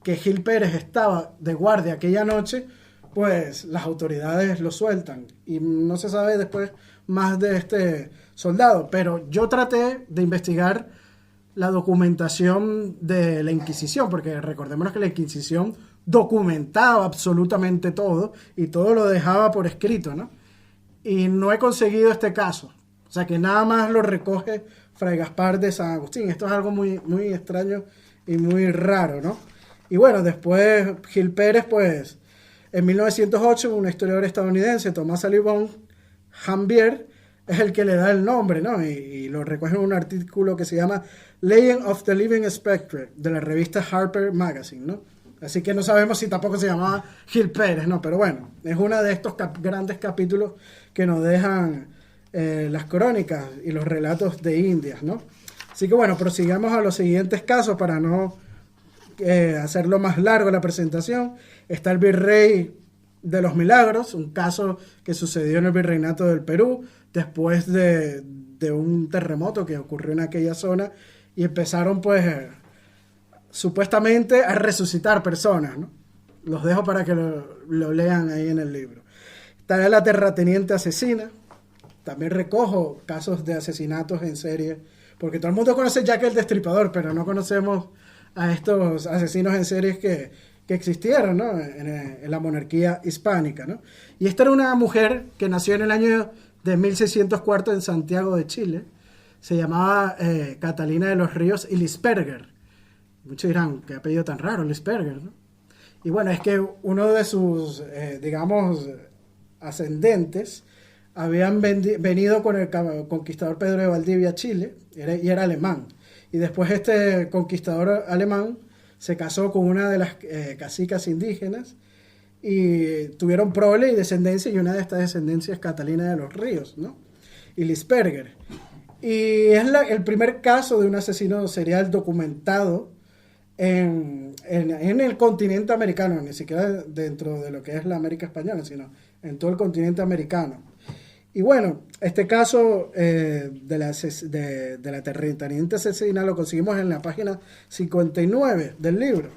que Gil Pérez estaba de guardia aquella noche, pues las autoridades lo sueltan. Y no se sabe después más de este soldado. Pero yo traté de investigar la documentación de la Inquisición, porque recordémonos que la Inquisición documentaba absolutamente todo y todo lo dejaba por escrito, ¿no? Y no he conseguido este caso. O sea que nada más lo recoge Fray Gaspar de San Agustín. Esto es algo muy, muy extraño y muy raro, ¿no? Y bueno, después Gil Pérez, pues, en 1908, un historiador estadounidense, Tomás Alibón Jambier, es el que le da el nombre, ¿no? Y lo recoge en un artículo que se llama Legend of the Living Spectre, de la revista Harper Magazine, ¿no? Así que no sabemos si tampoco se llamaba Gil Pérez, ¿no? Pero bueno, es uno de estos grandes capítulos que nos dejan las crónicas y los relatos de Indias, ¿no? Así que bueno, prosigamos a los siguientes casos para no hacerlo más largo la presentación. Está el Virrey de los Milagros, un caso que sucedió en el Virreinato del Perú después de un terremoto que ocurrió en aquella zona, y empezaron pues supuestamente a resucitar personas, ¿no? Los dejo para que lo lean ahí en el libro. Está la terrateniente asesina. También recojo casos de asesinatos en serie, porque todo el mundo conoce Jack el Destripador, pero no conocemos a estos asesinos en series que existieron, ¿no? en la monarquía hispánica, ¿no? Y esta era una mujer que nació en el año de 1604 en Santiago de Chile. Se llamaba Catalina de los Ríos y Lisperger. Muchos dirán, qué apellido tan raro, Lisperger, ¿no? Y bueno, es que uno de sus, digamos, ascendentes habían venido con el conquistador Pedro de Valdivia a Chile, y era alemán. Y después este conquistador alemán se casó con una de las cacicas indígenas y tuvieron prole y descendencia, y una de estas descendencias es Catalina de los Ríos, ¿no? Y Lisperger. Y es el primer caso de un asesino serial documentado en el continente americano, ni siquiera dentro de lo que es la América española, sino en todo el continente americano. Y bueno, este caso de la terrateniente asesina lo conseguimos en la página 59 del libro.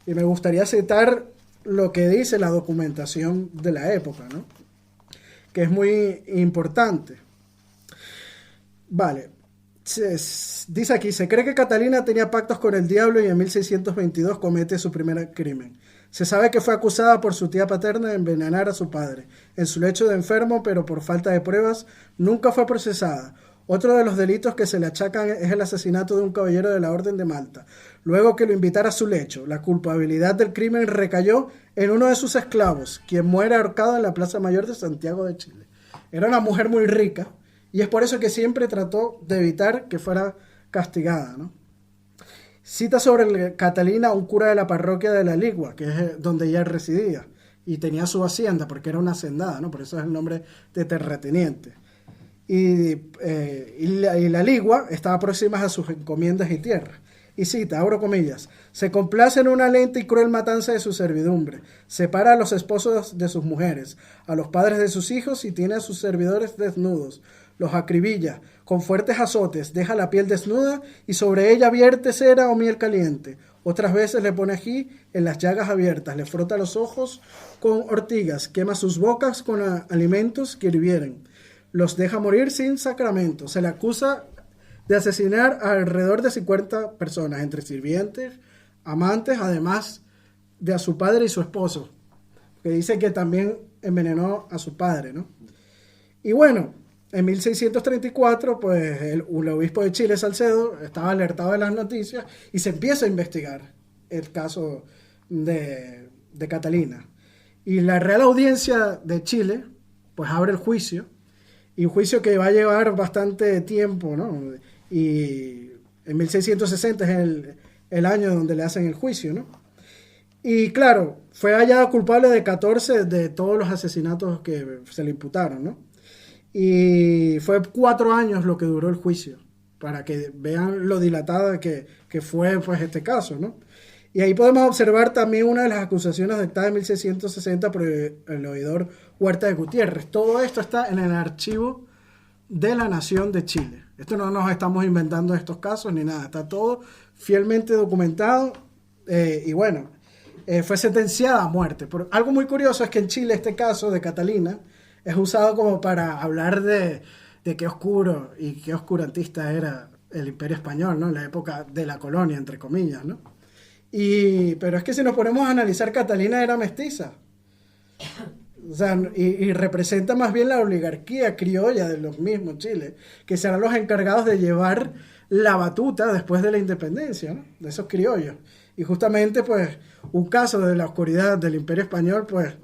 Y me gustaría citar lo que dice la documentación de la época, ¿no? Que es muy importante. Vale. Dice aquí, se cree que Catalina tenía pactos con el diablo y en 1622 comete su primer crimen. Se sabe que fue acusada por su tía paterna de envenenar a su padre en su lecho de enfermo, pero por falta de pruebas nunca fue procesada. Otro de los delitos que se le achacan es el asesinato de un caballero de la Orden de Malta. Luego que lo invitara a su lecho, la culpabilidad del crimen recayó en uno de sus esclavos, quien muere ahorcado en la Plaza Mayor de Santiago de Chile. Era una mujer muy rica, y es por eso que siempre trató de evitar que fuera castigada, ¿no? Cita sobre Catalina un cura de la parroquia de La Ligua, que es donde ella residía, y tenía su hacienda, porque era una hacendada, ¿no? Por eso es el nombre de terrateniente. Y la Ligua estaba próxima a sus encomiendas y tierras. y cita, abro comillas, se complace en una lenta y cruel matanza de su servidumbre, separa a los esposos de sus mujeres, a los padres de sus hijos y tiene a sus servidores desnudos, los acribilla, con fuertes azotes, deja la piel desnuda y sobre ella vierte cera o miel caliente. Otras veces le pone ají en las llagas abiertas, le frota los ojos con ortigas, quema sus bocas con alimentos que hirvieren. Los deja morir sin sacramento. Se le acusa de asesinar a alrededor de 50 personas, entre sirvientes, amantes, además de a su padre y su esposo, que dice que también envenenó a su padre, ¿no? Y bueno, en 1634, pues el obispo de Chile, Salcedo, estaba alertado de las noticias y se empieza a investigar el caso de Catalina. Y la Real Audiencia de Chile, pues abre el juicio, y un juicio que va a llevar bastante tiempo, ¿no? Y en 1660 es el año donde le hacen el juicio, ¿no? Y claro, fue hallado culpable de 14 de todos los asesinatos que se le imputaron, ¿no? Y fue 4 años lo que duró el juicio, para que vean lo dilatada que fue pues este caso, ¿no? Y ahí podemos observar también una de las acusaciones dictadas en 1660 por el oidor Huerta de Gutiérrez. Todo esto está en el archivo de la Nación de Chile. Esto no nos estamos inventando estos casos ni nada, está todo fielmente documentado. Y bueno, fue sentenciada a muerte. Pero algo muy curioso es que en Chile este caso de Catalina es usado como para hablar de qué oscuro y qué oscurantista era el Imperio Español, ¿no? En la época de la colonia, entre comillas, ¿no? Pero es que si nos ponemos a analizar, Catalina era mestiza. O sea, y representa más bien la oligarquía criolla de los mismos Chile, que serán los encargados de llevar la batuta después de la independencia, ¿no? De esos criollos. Y justamente, pues, un caso de la oscuridad del Imperio Español, pues,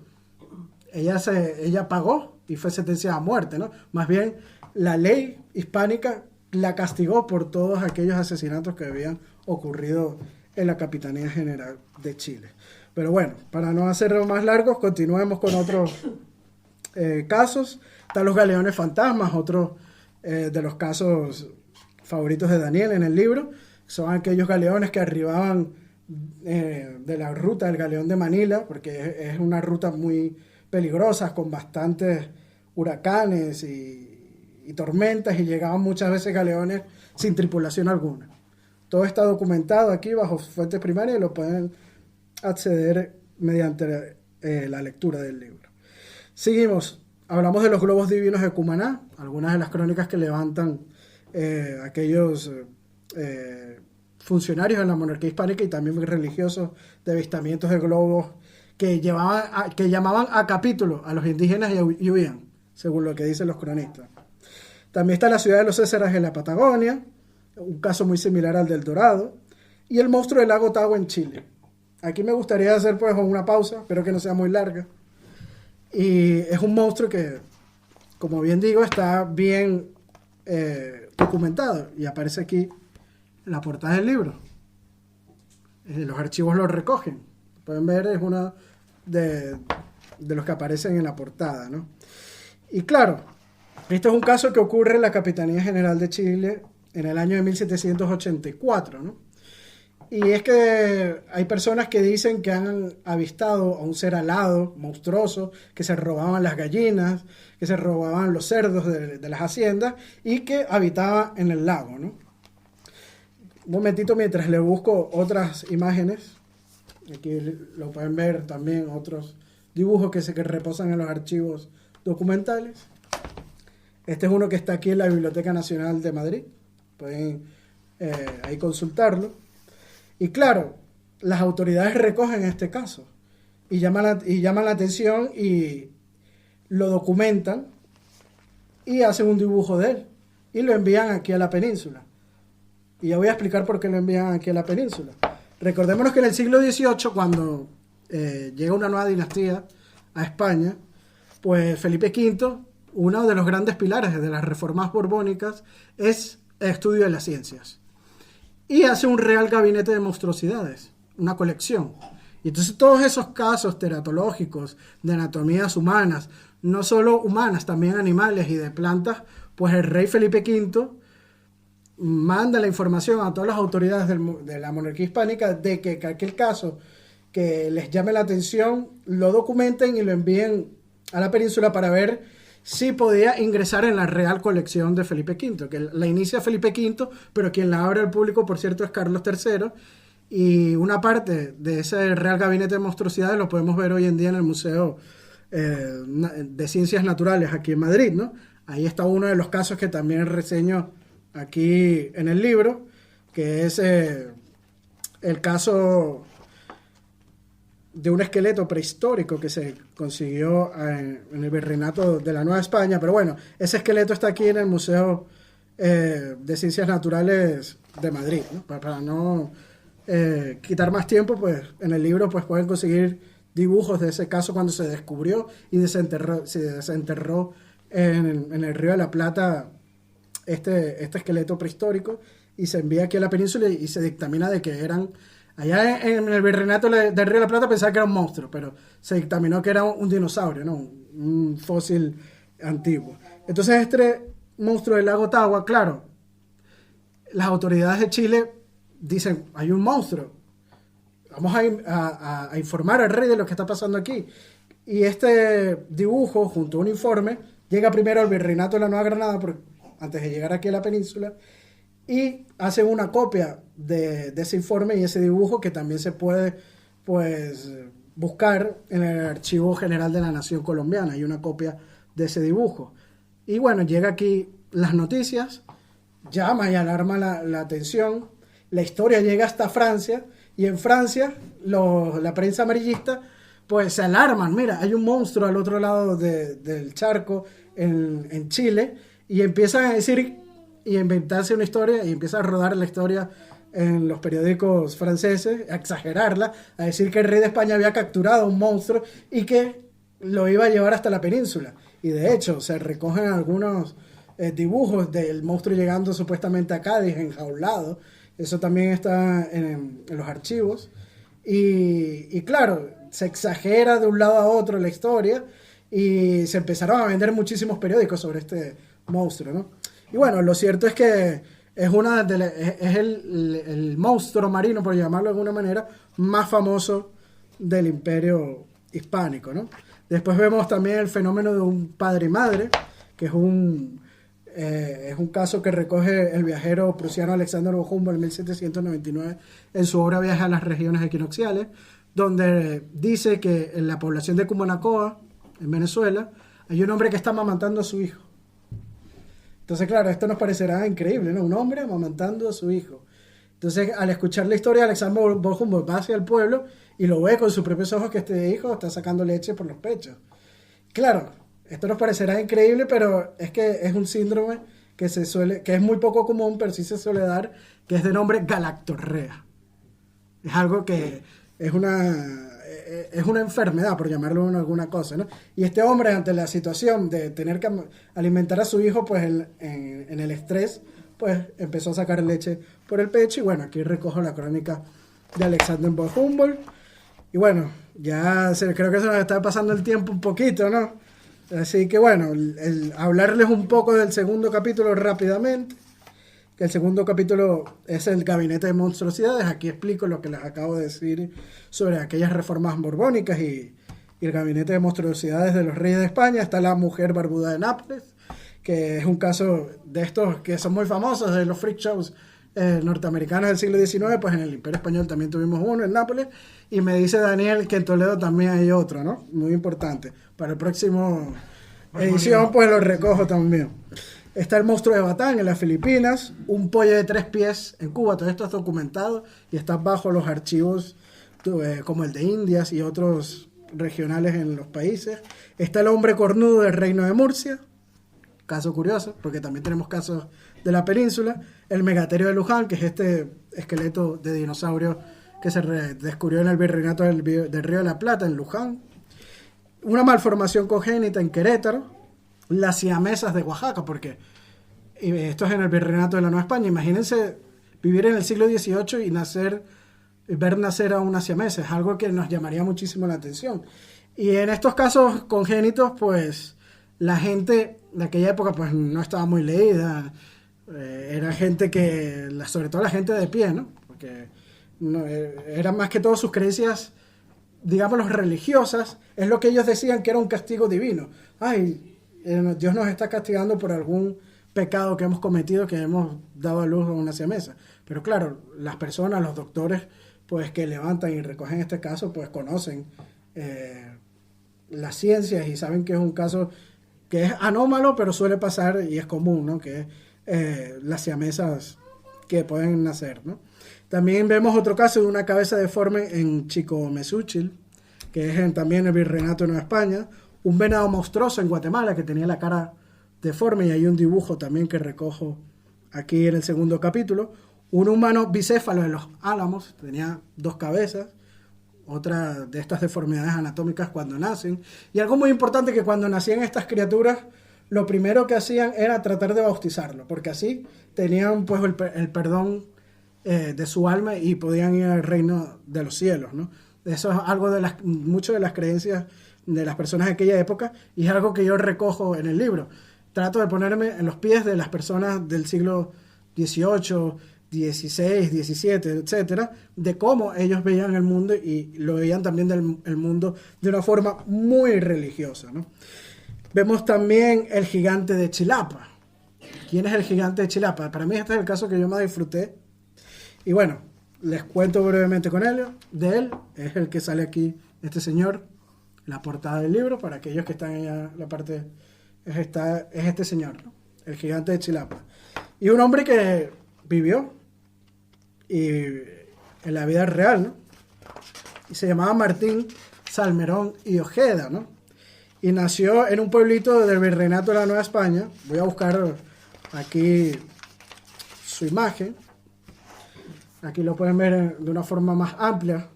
ella pagó y fue sentenciada a muerte, ¿no? Más bien, la ley hispánica la castigó por todos aquellos asesinatos que habían ocurrido en la Capitanía General de Chile. Pero bueno, para no hacerlo más largos, continuemos con otros casos. Están los galeones fantasmas, otro de los casos favoritos de Daniel en el libro. Son aquellos galeones que arribaban de la ruta del galeón de Manila, porque es una ruta muy peligrosa, con bastantes huracanes y tormentas, y llegaban muchas veces galeones sin tripulación alguna. Todo está documentado aquí bajo fuentes primarias y lo pueden acceder mediante la lectura del libro. Seguimos. Hablamos de los globos divinos de Cumaná, algunas de las crónicas que levantan aquellos funcionarios de la monarquía hispánica y también religiosos de avistamientos de globos que llamaban a capítulo a los indígenas y huían, según lo que dicen los cronistas. También está la ciudad de los Césares en la Patagonia, un caso muy similar al del Dorado, y el monstruo del lago Tahoe en Chile. Aquí me gustaría hacer pues una pausa, espero que no sea muy larga. Y es un monstruo que, como bien digo, está bien documentado y aparece aquí en la portada del libro. Los archivos lo recogen. Pueden ver, es uno de los que aparecen en la portada, ¿no? Y claro, este es un caso que ocurre en la Capitanía General de Chile en el año de 1784, ¿no? Y es que hay personas que dicen que han avistado a un ser alado, monstruoso, que se robaban las gallinas, que se robaban los cerdos de las haciendas y que habitaba en el lago, ¿no? Un momentito mientras le busco otras imágenes. Aquí lo pueden ver también otros dibujos que reposan en los archivos documentales. Este es uno que está aquí en la Biblioteca Nacional de Madrid. Pueden ahí consultarlo. Y claro, las autoridades recogen este caso y llaman la atención y lo documentan y hacen un dibujo de él y lo envían aquí a la península. Y ya voy a explicar por qué lo envían aquí a la península. Recordémonos que en el siglo XVIII, cuando llega una nueva dinastía a España, pues Felipe V, uno de los grandes pilares de las reformas borbónicas, es el estudio de las ciencias. Y hace un real gabinete de monstruosidades, una colección. Y entonces todos esos casos teratológicos de anatomías humanas, no solo humanas, también animales y de plantas, pues el rey Felipe V manda la información a todas las autoridades de la monarquía hispánica de que aquel caso que les llame la atención lo documenten y lo envíen a la península para ver si podía ingresar en la Real Colección de Felipe V, que la inicia Felipe V, pero quien la abre al público, por cierto, es Carlos III, y una parte de ese Real Gabinete de Monstruosidades lo podemos ver hoy en día en el Museo de Ciencias Naturales aquí en Madrid, ¿no? Ahí está uno de los casos que también reseño aquí en el libro, que es el caso de un esqueleto prehistórico que se consiguió en el Virreinato de la Nueva España, pero bueno, ese esqueleto está aquí en el Museo de Ciencias Naturales de Madrid, ¿no? Para no quitar más tiempo, pues en el libro pues pueden conseguir dibujos de ese caso cuando se descubrió y se desenterró en el Río de la Plata este esqueleto prehistórico, y se envía aquí a la península y se dictamina de que eran... Allá en el Virreinato del Río de la Plata pensaba que era un monstruo, pero se dictaminó que era un dinosaurio, ¿no? Un fósil antiguo. Entonces este monstruo del lago Tagua, claro, las autoridades de Chile dicen, hay un monstruo, vamos a informar al rey de lo que está pasando aquí. Y este dibujo, junto a un informe, llega primero al Virreinato de la Nueva Granada, antes de llegar aquí a la península, y hacen una copia de ese informe y ese dibujo, que también se puede pues buscar en el Archivo General de la Nación Colombiana. Hay una copia de ese dibujo. Y bueno, llega aquí las noticias, llama y alarma la atención. La historia llega hasta Francia, y en Francia la prensa amarillista pues se alarman. Mira, hay un monstruo al otro lado del charco en Chile, y empiezan a decir y a inventarse una historia, y empieza a rodar la historia en los periódicos franceses, a exagerarla, a decir que el rey de España había capturado un monstruo y que lo iba a llevar hasta la península. Y de hecho se recogen algunos dibujos del monstruo llegando supuestamente a Cádiz enjaulado. Eso también está en los archivos. Y claro, se exagera de un lado a otro la historia, y se empezaron a vender muchísimos periódicos sobre este monstruo, ¿no? Y bueno, lo cierto es que es el monstruo marino, por llamarlo de alguna manera, más famoso del Imperio Hispánico, ¿no? Después vemos también el fenómeno de un padre y madre, que es un caso que recoge el viajero prusiano Alexander von Humboldt en 1799 en su obra Viaje a las regiones equinocciales, donde dice que en la población de Cumanacoa, en Venezuela, hay un hombre que está amamantando a su hijo. Entonces, claro, esto nos parecerá increíble, ¿no? Un hombre amamantando a su hijo. Entonces, al escuchar la historia, Alexander von Humboldt va hacia el pueblo y lo ve con sus propios ojos que este hijo está sacando leche por los pechos. Claro, esto nos parecerá increíble, pero es que es un síndrome que es muy poco común, pero sí se suele dar, que es de nombre galactorrea. Es algo que es una enfermedad, por llamarlo alguna cosa, ¿no? Y este hombre, ante la situación de tener que alimentar a su hijo, pues en el estrés, pues empezó a sacar leche por el pecho. Y bueno, aquí recojo la crónica de Alexander von Humboldt. Y bueno, creo que se nos está pasando el tiempo un poquito, ¿no? Así que bueno, hablarles un poco del segundo capítulo rápidamente. Que el segundo capítulo es el Gabinete de Monstruosidades. Aquí explico lo que les acabo de decir sobre aquellas reformas borbónicas y el Gabinete de Monstruosidades de los Reyes de España. Está la mujer barbuda de Nápoles, que es un caso de estos que son muy famosos, de los freak shows norteamericanos del siglo XIX. Pues en el Imperio Español también tuvimos uno en Nápoles, y me dice Daniel que en Toledo también hay otro, ¿no? Muy importante. Para el próximo edición pues lo recojo también. Está el monstruo de Batán en las Filipinas, un pollo de 3 pies en Cuba. Todo esto es documentado y está bajo los archivos como el de Indias y otros regionales en los países. Está el hombre cornudo del Reino de Murcia, caso curioso, porque también tenemos casos de la península. El megaterio de Luján, que es este esqueleto de dinosaurio que se descubrió en el Virreinato del Río de la Plata, en Luján. Una malformación congénita en Querétaro. Las siamesas de Oaxaca, porque esto es en el Virreinato de la Nueva España. Imagínense vivir en el siglo XVIII y ver nacer a una siamesa. Es algo que nos llamaría muchísimo la atención. Y en estos casos congénitos, pues la gente de aquella época pues no estaba muy leída. Era gente que, sobre todo la gente de pie, ¿no? Porque no, eran más que todo sus creencias, digamos, religiosas, es lo que ellos decían que era un castigo divino. Ay, Dios nos está castigando por algún pecado que hemos cometido, que hemos dado a luz a una siamesa. Pero claro, las personas, los doctores, pues que levantan y recogen este caso, pues conocen las ciencias y saben que es un caso que es anómalo, pero suele pasar y es común, ¿no? Que las siamesas que pueden nacer, ¿no? También vemos otro caso de una cabeza deforme en Chicomesuchil, que es también el Virreinato de Nueva España, un venado monstruoso en Guatemala que tenía la cara deforme, y hay un dibujo también que recojo aquí en el segundo capítulo, un humano bicéfalo en los Álamos, tenía 2 cabezas, otra de estas deformidades anatómicas cuando nacen, y algo muy importante, que cuando nacían estas criaturas, lo primero que hacían era tratar de bautizarlo, porque así tenían pues el perdón de su alma y podían ir al reino de los cielos, ¿no? Eso es algo de mucho de las creencias de las personas de aquella época, y es algo que yo recojo en el libro. Trato de ponerme en los pies de las personas del siglo XVIII, XVI, XVII, etcétera, de cómo ellos veían el mundo, y lo veían también el mundo de una forma muy religiosa, ¿no? Vemos también el gigante de Chilapa. ¿Quién es el gigante de Chilapa? Para mí este es el caso que yo más disfruté. Y bueno, les cuento brevemente de él. Es el que sale aquí, este señor, la portada del libro. Para aquellos que están en la parte, es este señor, ¿no? El gigante de Chilapa. Y un hombre que vivió y en la vida real, ¿no? Y se llamaba Martín Salmerón y Ojeda, ¿no? Y nació en un pueblito del Virreinato de la Nueva España. Voy a buscar aquí su imagen. Aquí lo pueden ver de una forma más amplia.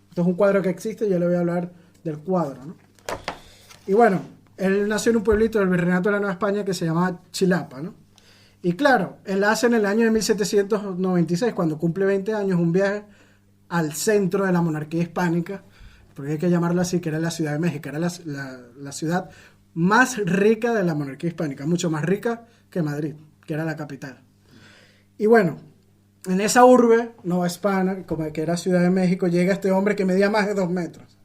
Esto es un cuadro que existe, yo le voy a hablar del cuadro, ¿no? Y bueno, él nació en un pueblito del Virreinato de la Nueva España que se llamaba Chilapa, ¿no? Y claro, él hace en el año de 1796, cuando cumple 20 años, un viaje al centro de la monarquía hispánica, porque hay que llamarlo así, que era la Ciudad de México, era la ciudad más rica de la monarquía hispánica, mucho más rica que Madrid, que era la capital. Y bueno, en esa urbe, Nueva Hispana, como que era Ciudad de México, llega este hombre que medía más de 2 metros.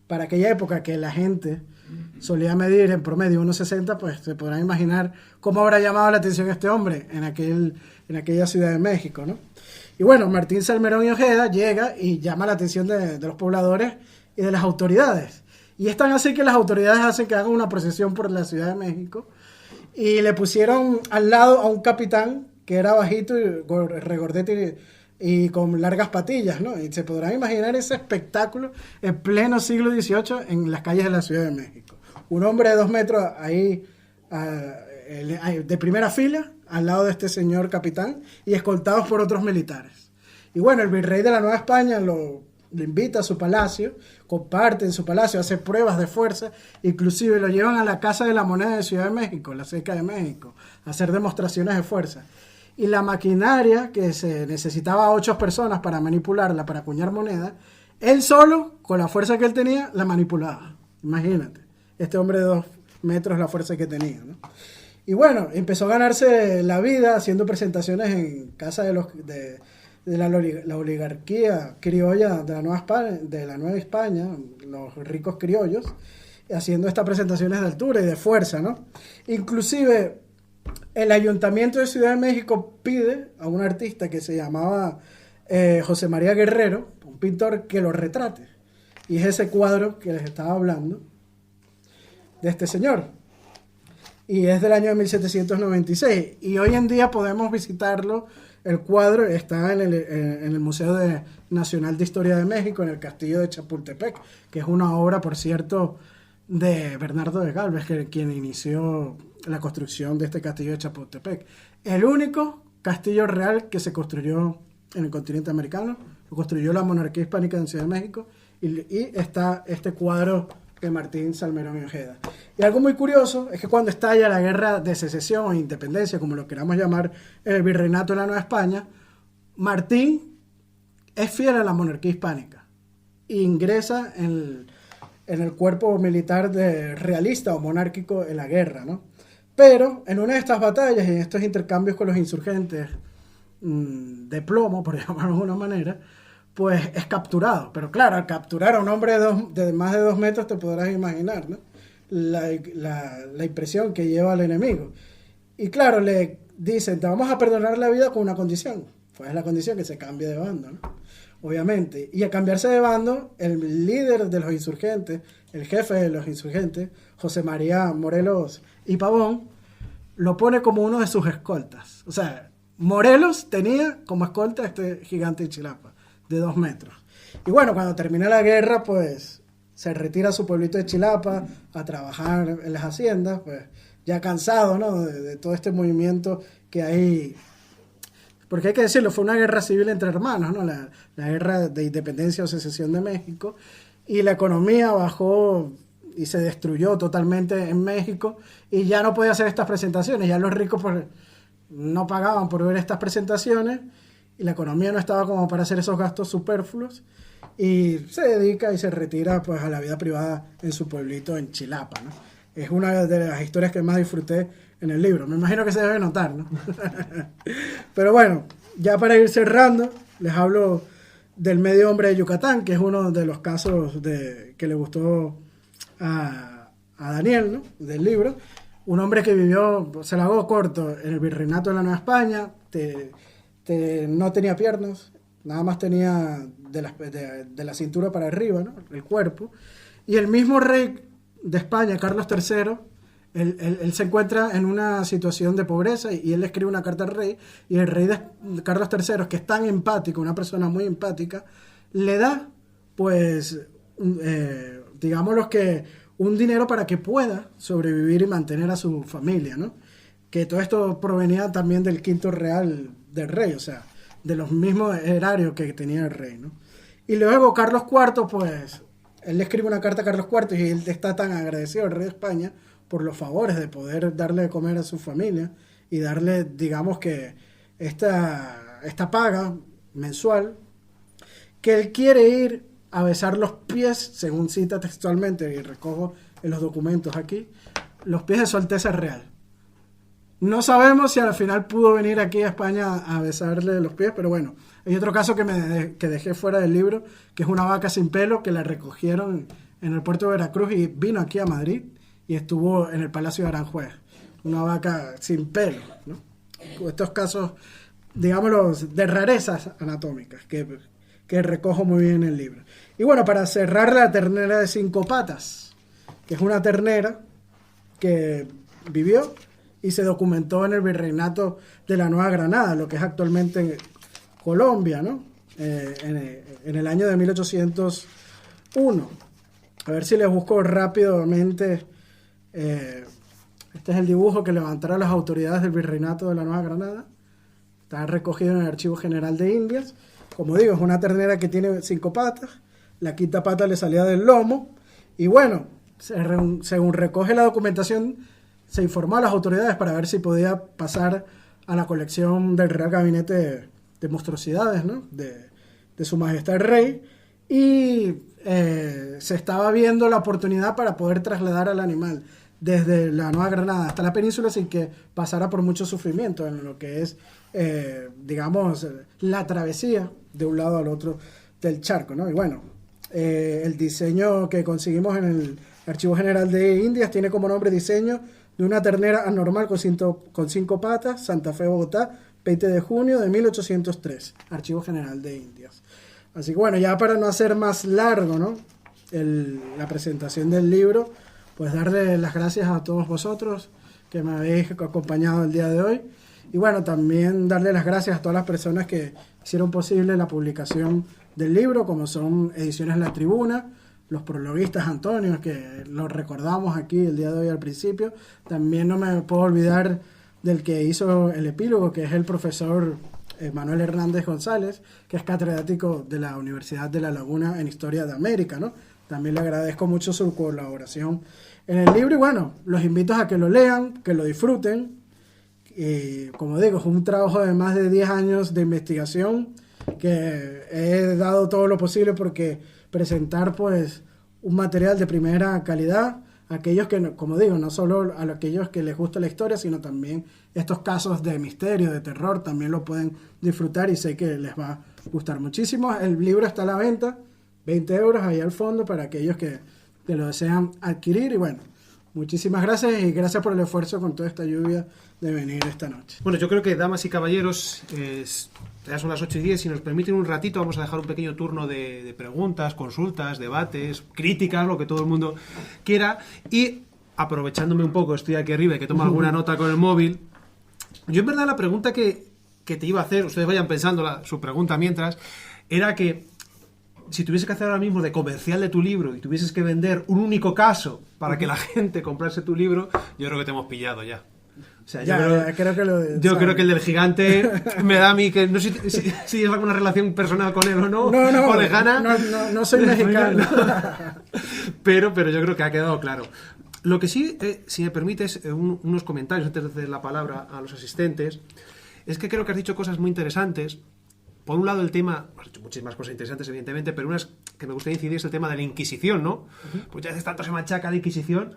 Para aquella época que la gente solía medir en promedio 1,60, pues se podrán imaginar cómo habrá llamado la atención este hombre en aquella Ciudad de México, ¿no? Y bueno, Martín Salmerón y Ojeda llega y llama la atención de los pobladores y de las autoridades. Y es tan así que las autoridades hacen que hagan una procesión por la Ciudad de México, y le pusieron al lado a un capitán que era bajito y regordete y con largas patillas, ¿no? Y se podrán imaginar ese espectáculo en pleno siglo XVIII en las calles de la Ciudad de México. Un hombre de 2 metros ahí de primera fila al lado de este señor capitán y escoltados por otros militares. Y bueno, el virrey de la Nueva España lo invita a su palacio, comparte en su palacio, hace pruebas de fuerza, inclusive lo llevan a la Casa de la Moneda de Ciudad de México, la Seca de México, a hacer demostraciones de fuerza. Y la maquinaria que se necesitaba 8 personas para manipularla, para acuñar moneda, él solo, con la fuerza que él tenía, la manipulaba. Imagínate, este hombre de 2 metros, la fuerza que tenía, ¿no? Y bueno, empezó a ganarse la vida haciendo presentaciones en casa de la oligarquía criolla de la Nueva España, los ricos criollos, haciendo estas presentaciones de altura y de fuerza, ¿no? Inclusive el Ayuntamiento de Ciudad de México pide a un artista que se llamaba José María Guerrero, un pintor, que lo retrate. Y es ese cuadro que les estaba hablando de este señor. Y es del año de 1796. Y hoy en día podemos visitarlo. El cuadro está en el Museo Nacional de Historia de México, en el Castillo de Chapultepec, que es una obra, por cierto, de Bernardo de Galvez, quien inició la construcción de este castillo de Chapultepec. El único castillo real que se construyó en el continente americano, lo construyó la monarquía hispánica en Ciudad de México, y está este cuadro de Martín Salmerón y Ojeda. Y algo muy curioso es que cuando estalla la guerra de secesión o independencia, como lo queramos llamar, en el virreinato de la Nueva España, Martín es fiel a la monarquía hispánica e ingresa en el cuerpo militar realista o monárquico en la guerra, ¿no? Pero en una de estas batallas y en estos intercambios con los insurgentes de plomo, por llamarlo de alguna manera, pues es capturado. Pero claro, al capturar a un hombre de más de 2 metros te podrás imaginar, ¿no? La impresión que lleva al enemigo. Y claro, le dicen, te vamos a perdonar la vida con una condición. Pues es la condición que se cambie de bando, ¿no? Obviamente. Y al cambiarse de bando, el líder de los insurgentes, el jefe de los insurgentes, José María Morelos y Pavón, lo pone como uno de sus escoltas. O sea, Morelos tenía como escolta a este gigante de Chilapa, de 2 metros. Y bueno, cuando termina la guerra, pues se retira a su pueblito de Chilapa a trabajar en las haciendas, pues ya cansado, ¿no? De todo este movimiento que hay. Porque hay que decirlo, fue una guerra civil entre hermanos, ¿no? La guerra de independencia o secesión de México. Y la economía bajó y se destruyó totalmente en México. Y ya no podía hacer estas presentaciones. Ya los ricos pues, no pagaban por ver estas presentaciones. Y la economía no estaba como para hacer esos gastos superfluos. Y se dedica y se retira pues, a la vida privada en su pueblito en Chilapa, ¿no? Es una de las historias que más disfruté en el libro. Me imagino que se debe notar, ¿no? Pero bueno, ya para ir cerrando, les hablo del medio hombre de Yucatán, que es uno de los casos que le gustó a Daniel, ¿no? Del libro. Un hombre que vivió, se la hago corto, en el virreinato de la Nueva España, no tenía piernas, nada más tenía de la cintura para arriba, ¿no? El cuerpo. Y el mismo rey de España, Carlos III, él se encuentra en una situación de pobreza y él escribe una carta al rey, y el rey de Carlos III, que es tan empático, una persona muy empática, le da, pues, digámoslo que un dinero para que pueda sobrevivir y mantener a su familia, ¿no? Que todo esto provenía también del quinto real del rey, o sea, de los mismos erarios que tenía el rey, ¿no? Y luego Carlos IV, pues, él le escribe una carta a Carlos IV y él está tan agradecido al rey de España por los favores de poder darle de comer a su familia y darle, digamos que, esta paga mensual, que él quiere ir a besar los pies, según cita textualmente, y recojo en los documentos aquí, los pies de su Alteza Real. No sabemos si al final pudo venir aquí a España a besarle los pies, pero bueno, hay otro caso que dejé fuera del libro, que es una vaca sin pelo que la recogieron en el puerto de Veracruz y vino aquí a Madrid y estuvo en el Palacio de Aranjuez. Una vaca sin pelo, ¿no? Estos casos, digámoslo, de rarezas anatómicas que recojo muy bien en el libro. Y bueno, para cerrar, la ternera de 5 patas, que es una ternera que vivió y se documentó en el virreinato de la Nueva Granada, lo que es actualmente Colombia, ¿no? En el año de 1801. A ver si les busco rápidamente. Este es el dibujo que levantaron las autoridades del virreinato de la Nueva Granada. Está recogido en el Archivo General de Indias. Como digo, es una ternera que tiene 5 patas. La quinta pata le salía del lomo. Y bueno, según recoge la documentación, se informó a las autoridades para ver si podía pasar a la colección del Real Gabinete de Monstruosidades, ¿no? de Su Majestad el Rey. Y se estaba viendo la oportunidad para poder trasladar al animal desde la Nueva Granada hasta la península sin que pasara por mucho sufrimiento en lo que es, digamos, la travesía de un lado al otro del charco, ¿no? Y bueno, el diseño que conseguimos en el Archivo General de Indias tiene como nombre diseño de una ternera anormal con 5 patas, Santa Fe, Bogotá, 20 de junio de 1803, Archivo General de Indias. Así que bueno, ya para no hacer más largo, ¿no? La presentación del libro, pues darle las gracias a todos vosotros que me habéis acompañado el día de hoy. Y bueno, también darle las gracias a todas las personas que hicieron posible la publicación del libro, como son Ediciones La Tribuna, los prologuistas Antonio, que los recordamos aquí el día de hoy al principio. También no me puedo olvidar del que hizo el epílogo, que es el profesor Manuel Hernández González, que es catedrático de la Universidad de La Laguna en Historia de América, ¿no? También le agradezco mucho su colaboración en el libro y bueno, los invito a que lo lean, que lo disfruten. Y como digo, es un trabajo de más de 10 años de investigación que he dado todo lo posible porque presentar pues un material de primera calidad aquellos que, como digo, no solo a aquellos que les gusta la historia, sino también estos casos de misterio, de terror, también lo pueden disfrutar y sé que les va a gustar muchísimo. El libro está a la venta, 20 euros ahí al fondo para aquellos que lo desean adquirir. Y bueno, muchísimas gracias y gracias por el esfuerzo con toda esta lluvia de venir esta noche. Bueno, yo creo que, damas y caballeros, ya son las 8:10, si nos permiten un ratito vamos a dejar un pequeño turno de preguntas, consultas, debates, críticas, lo que todo el mundo quiera. Y aprovechándome un poco, estoy aquí arriba y que tomo alguna nota con el móvil, yo en verdad la pregunta que te iba a hacer, ustedes vayan pensando su pregunta mientras, era que si tuviese que hacer ahora mismo de comercial de tu libro y tuvieses que vender un único caso para que la gente comprase tu libro, yo creo que te hemos pillado ya. O sea, yo creo que el del gigante me da a mí que no sé si es alguna relación personal con él o no, o lejana. No soy mexicano. Pero yo creo que ha quedado claro. Lo que sí, si me permites, unos comentarios antes de hacer la palabra a los asistentes, es que creo que has dicho cosas muy interesantes. Por un lado el tema, has dicho muchísimas cosas interesantes evidentemente, pero una que me gustaría incidir es el tema de la Inquisición, ¿no? Pues ya hace tanto se machaca la Inquisición,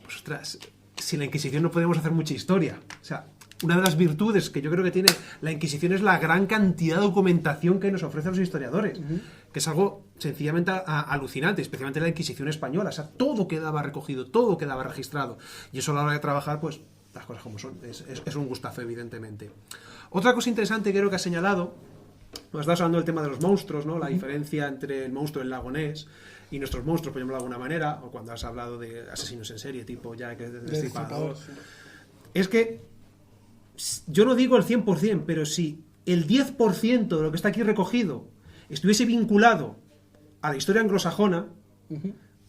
pues ostras, sin la Inquisición no podemos hacer mucha historia. O sea, una de las virtudes que yo creo que tiene la Inquisición es la gran cantidad de documentación que nos ofrecen los historiadores, que es algo sencillamente alucinante, especialmente la Inquisición española. O sea, todo quedaba recogido, todo quedaba registrado. Y eso a la hora de trabajar, pues, las cosas como son. Es un gustazo, evidentemente. Otra cosa interesante que creo que has señalado, nos estás hablando del tema de los monstruos, ¿no? La diferencia entre el monstruo del lago Ness y nuestros monstruos, por ejemplo, de alguna manera, o cuando has hablado de asesinos en serie, tipo Jack el Destripador. Es que yo no digo el 100%, pero si el 10% de lo que está aquí recogido estuviese vinculado a la historia anglosajona,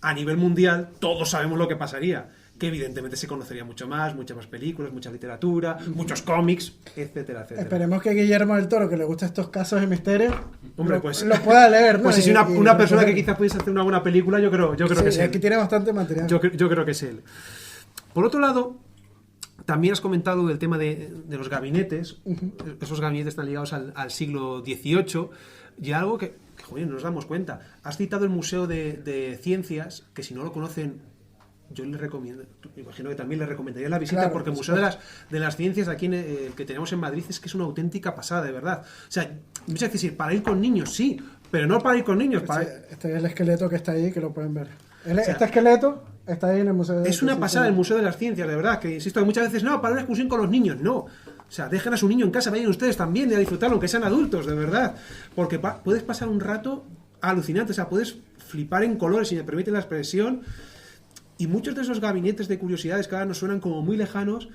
a nivel mundial, todos sabemos lo que pasaría. Que evidentemente se conocería mucho más, muchas más películas, mucha literatura, muchos cómics, etcétera, etcétera. Esperemos que Guillermo del Toro, que le gustan estos casos de misterio, hombre, pues, lo pueda leer, ¿no? Pues si una persona que quizás pudiese hacer una buena película, yo creo que es él. Aquí tiene bastante material. Yo creo que es él. Por otro lado, también has comentado del tema de los gabinetes. Esos gabinetes están ligados al siglo XVIII, y algo que joder, no nos damos cuenta. Has citado el Museo de Ciencias, que si no lo conocen, yo les recomiendo, imagino que también les recomendaría la visita, claro, porque el Museo de las Ciencias aquí que tenemos en Madrid es que es una auténtica pasada, de verdad. O sea, muchas veces decir, para ir con niños, sí, pero no para ir con niños. Este es el esqueleto que está ahí, que lo pueden ver. Este esqueleto está ahí en el Museo de Ciencias. Es una pasada el Museo de las Ciencias, de verdad, que insisto, que muchas veces, no, para una excursión con los niños, no. O sea, dejen a su niño en casa, vayan ustedes también a disfrutarlo, aunque sean adultos, de verdad. Porque puedes pasar un rato alucinante, o sea, puedes flipar en colores, si me permiten la expresión. Y muchos de esos gabinetes de curiosidades que ahora nos suenan como muy lejanos,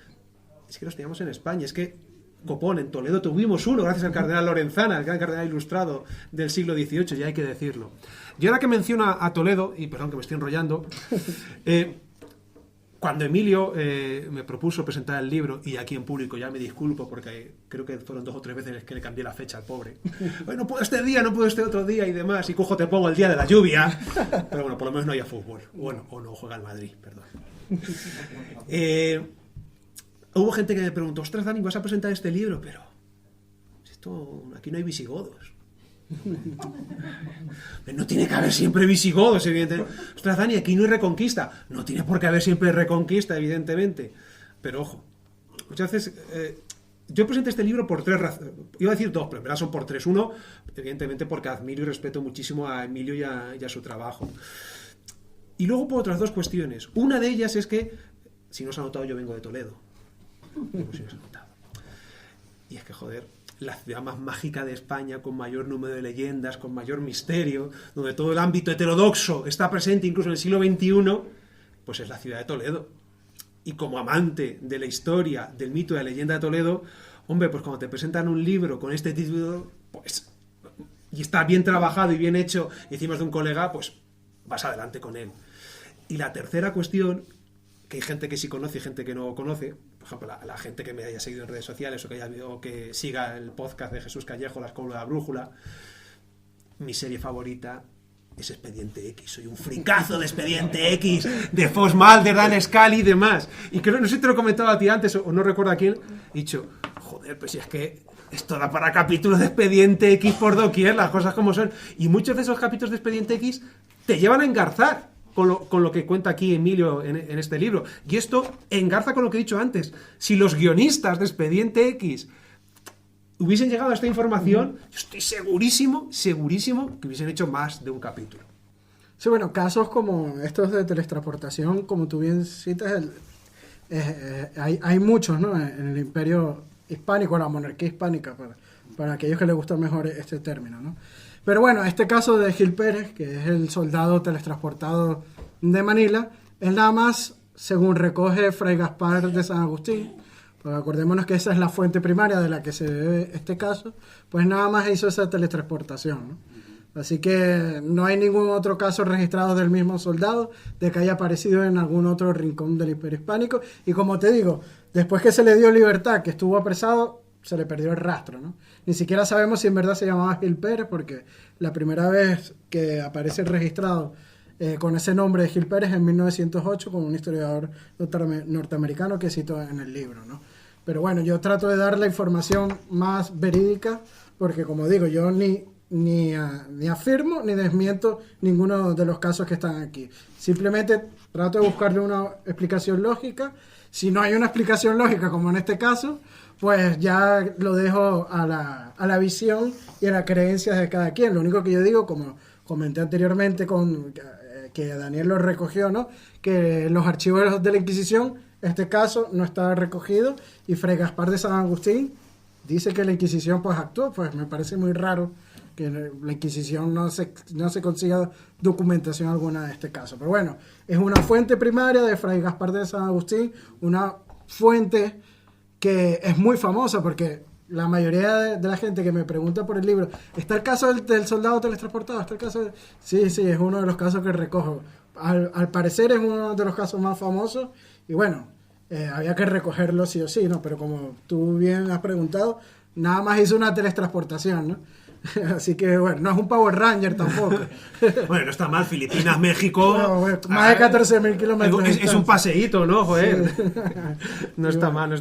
es que los teníamos en España. Es que Copón, en Toledo tuvimos uno, gracias al cardenal Lorenzana, el gran cardenal ilustrado del siglo XVIII, ya hay que decirlo. Y ahora que menciona a Toledo, y perdón que me estoy enrollando, cuando Emilio me propuso presentar el libro, y aquí en público ya me disculpo porque creo que fueron 2 o 3 veces que le cambié la fecha al pobre. No puedo este día, no puedo este otro día y demás, y cojo te pongo el día de la lluvia. Pero bueno, por lo menos no haya fútbol. Bueno, o no juega el Madrid, perdón. Hubo gente que me preguntó, ostras, Dani, ¿vas a presentar este libro? Pero aquí no hay visigodos. No tiene que haber siempre visigodos, evidentemente. Ostras, Dani, aquí no hay Reconquista. No tiene por qué haber siempre Reconquista, evidentemente. Pero ojo, muchas veces yo presenté este libro por 3 razones. Iba a decir 2, pero en verdad son por 3. Uno, evidentemente porque admiro y respeto muchísimo a Emilio y a su trabajo. Y luego por otras 2 cuestiones. Una de ellas es que, si no os ha notado, yo vengo de Toledo. Si no os ha notado. Y es que, joder, la ciudad más mágica de España, con mayor número de leyendas, con mayor misterio, donde todo el ámbito heterodoxo está presente incluso en el siglo XXI, pues es la ciudad de Toledo. Y como amante de la historia, del mito de la leyenda de Toledo, hombre, pues cuando te presentan un libro con este título, pues, y está bien trabajado y bien hecho, y encima es de un colega, pues vas adelante con él. Y la tercera cuestión, que hay gente que sí conoce y gente que no conoce, por ejemplo, la gente que me haya seguido en redes sociales o que siga el podcast de Jesús Callejo, La Escoba de la Brújula, mi serie favorita es Expediente X. Soy un fricazo de Expediente X, de Fox Mulder, Dan Scully y demás. Y creo, no sé si te lo he comentado a ti antes o no recuerdo a quién, he dicho, joder, pues si es que esto da para capítulos de Expediente X por doquier, las cosas como son. Y muchos de esos capítulos de Expediente X te llevan a engarzar. con lo que cuenta aquí Emilio en este libro. Y esto engarza con lo que he dicho antes. Si los guionistas de Expediente X hubiesen llegado a esta información, yo estoy segurísimo que hubiesen hecho más de un capítulo. Sí, bueno, casos como estos de teletransportación, como tú bien citas, hay muchos, ¿no? En el Imperio Hispánico, la monarquía hispánica, para aquellos que les gusta mejor este término, ¿no? Pero bueno, este caso de Gil Pérez, que es el soldado teletransportado de Manila, es nada más, según recoge Fray Gaspar de San Agustín, pues acordémonos que esa es la fuente primaria de la que se debe este caso, pues nada más hizo esa teletransportación, ¿no? Así que no hay ningún otro caso registrado del mismo soldado de que haya aparecido en algún otro rincón del Imperio Hispánico. Y como te digo, después que se le dio libertad, que estuvo apresado, se le perdió el rastro, ¿no? Ni siquiera sabemos si en verdad se llamaba Gil Pérez, porque la primera vez que aparece registrado con ese nombre de Gil Pérez en 1908 con un historiador norteamericano que cito en el libro, ¿no? Pero bueno, yo trato de dar la información más verídica, porque como digo, yo ni afirmo ni desmiento ninguno de los casos que están aquí. Simplemente trato de buscarle una explicación lógica. Si no hay una explicación lógica, como en este caso, pues ya lo dejo a la visión y a las creencias de cada quien. Lo único que yo digo, como comenté anteriormente que Daniel lo recogió, ¿no? Que los archivos de la Inquisición, este caso no está recogido, y Fray Gaspar de San Agustín dice que la Inquisición pues actuó. Pues me parece muy raro que la Inquisición no se consiga documentación alguna de este caso. Pero bueno, es una fuente primaria de Fray Gaspar de San Agustín, una fuente que es muy famosa, porque la mayoría de la gente que me pregunta por el libro, ¿está el caso del soldado teletransportado? ¿Está el caso Sí, es uno de los casos que recojo. Al parecer es uno de los casos más famosos, y bueno, había que recogerlo sí o sí, ¿no? Pero como tú bien has preguntado, nada más hizo una teletransportación, ¿no? Así que bueno, no es un Power Ranger tampoco. Bueno, no está mal, Filipinas, México. No, bueno, más de 14.000 kilómetros. Es un paseíto, ¿no? Joder. Sí. No está mal.